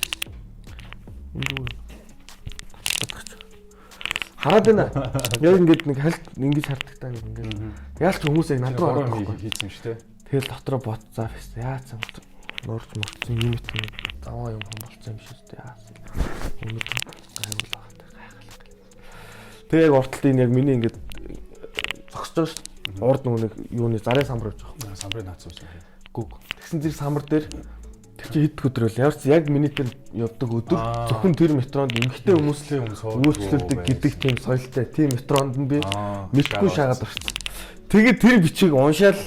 Хараад байна. Яг ингээд нэг хальт ингэж хардаг та нэг ингээд. Яалч хүмүүс яг над руу хараад хийсэн шүү дээ. Тэгэл дотроо боцоо фэс. Яасан нуурч морцсон юм их заваа юм болцсон юм шүү дээ. Яасан. Өнөөдөр гайвал багтай гайхалтай. Тэгээ яг урталт энэ яг миний ингээд зогсож байгаа шүү. Урд нэг юуны зарын самбар гэж байгаа. Самбарын наац ус. Гүг. Тэгсэн зэрэг самбар дээр тэр чи хэд өдөр вэ? Ямар ч яг миний тэр явдаг өдөр зөвхөн тэр метронд эмгхтэй хүмүүсийн үйлчлүүлдэг гэдэг тийм соёлтой. Тийм метронд нь би мэдгүй шагаад орсон. Тэгээд тэр бичиг уншаал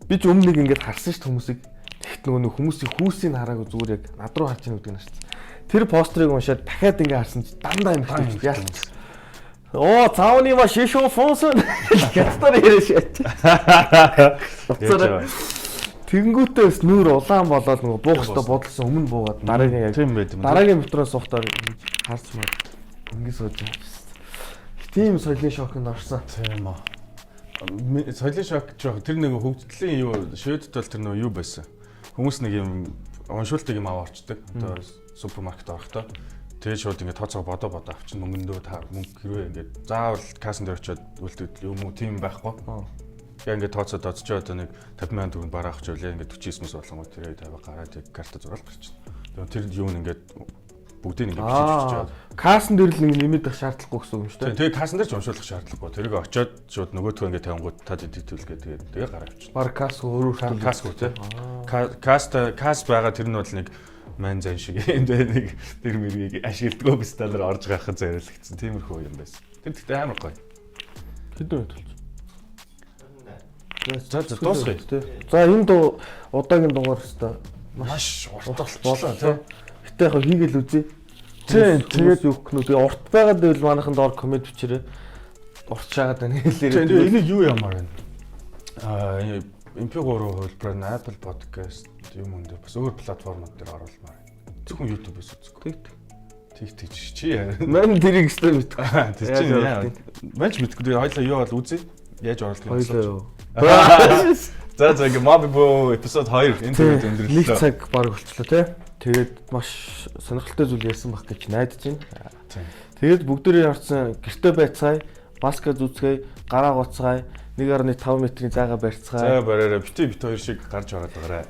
би ч өмнө нэг ингэж харсан ш хүмүүсийг. Тэгт нөгөө хүмүүсийн хүүсийг хараагүй зүгээр яг над руу харж ийн гэдэг нь харсан. Тэр постерыг уншаад дахиад ингэ харсан чи дандаа эмгхтэй яалч. Оо цааны ма шишон фонсон гятар яриаш. Тэнгүүтээс нүүр улаан болоод нөгөө буух хөстө бодлсон өмнө буугаад дараагийн яг тийм байт юм. Дараагийн метроос сухтаар харж маа ингэ сууж байгаа. Тийм соёлын шокнд орсон. Тийм аа. Соёлын шок жоох тэр нэг хөгжлийн юу шведд бол тэр нөгөө юу байсан. Хүмүүс нэг юм уншуултыг юм аваарчдаг. Одоо супермаркет орохдоо тэгээд шууд ингээд тооцоо бодоо авчин мөнгөндөө мөнгө хэрвээ ингээд заавал кассан дээр очиод үлдээдэл юм уу тийм байхгүй. Яг ингээд тооцоод одоо нэг 50,000 төгрөг бараа авч явлаа ингээд 49-өөс болгонгоо тэрийг тавиа гараад яг карта зураал гарчихна. Тэгээд тэр юу ингээд бүгдийг ингээд бичиж чаад. Кассан дээр л нэмээд байх шаардлагагүй гэсэн үг юм шүү дээ. Тэгээд кассан дээр ч уншуулах шаардлагагүй. Тэрийг очиод шууд нөгөөдгөө ингээд тавингууд та дидэгтүүлгээ тэгээ гараа авчихна. Бар касс өөрөө кассгүй тий. Касс байгаа тэр нь бол нэг ман зан шиг энд нэг тэр мэргийг ашигладаг бисталаар орж гарахад зориулагдсан. Тиймэрхүү юм байсан. Тэр тэгтээ амар гоё. Хэдэн үед болж? За дуусгая тий. За энэ дуу удаагийн дугаар өстой маш урт болчихлоо тий. Гэтэ яг хийгээл үзье. Тий тэгээд юу гэх нү тэгээ урт байгаад байвал манайхан доор комент бичээрэй. Урт шаагаад байна хэлээрэй. Тэгээ энийг юу ямаар байна? MP3 хөлбөр нь Apple Podcast юм өндөр бас өөр платформуд дээр оруулмаар. Зөвхөн YouTube-ээс үзэхгүй. Тэг чи яа. Мань тэрийг өстой мэдгүй. Тэр чинь яа. Мань ч мэдгүй. Тэгээ хоёлаа юу бол үзье. Яаж оруулах юм бэ? Хоёлаа. За ингээ Mabiboo эпизод 2 энэ төрөд Нэг өндөрлөлөө. цаг баг болчлоо тий. Тэгээд маш сонирхолтой зүйл ярьсан баг гэж найдаж байна. Тэгээд бүгдээрээ орсон гэртээ байцгаая, баскет зүцгээе, гараа гоцгаая, 1.5 метрийн зайгаа барьцгаая. За бараараа бит хоёр шиг гарч ороод байгаарай.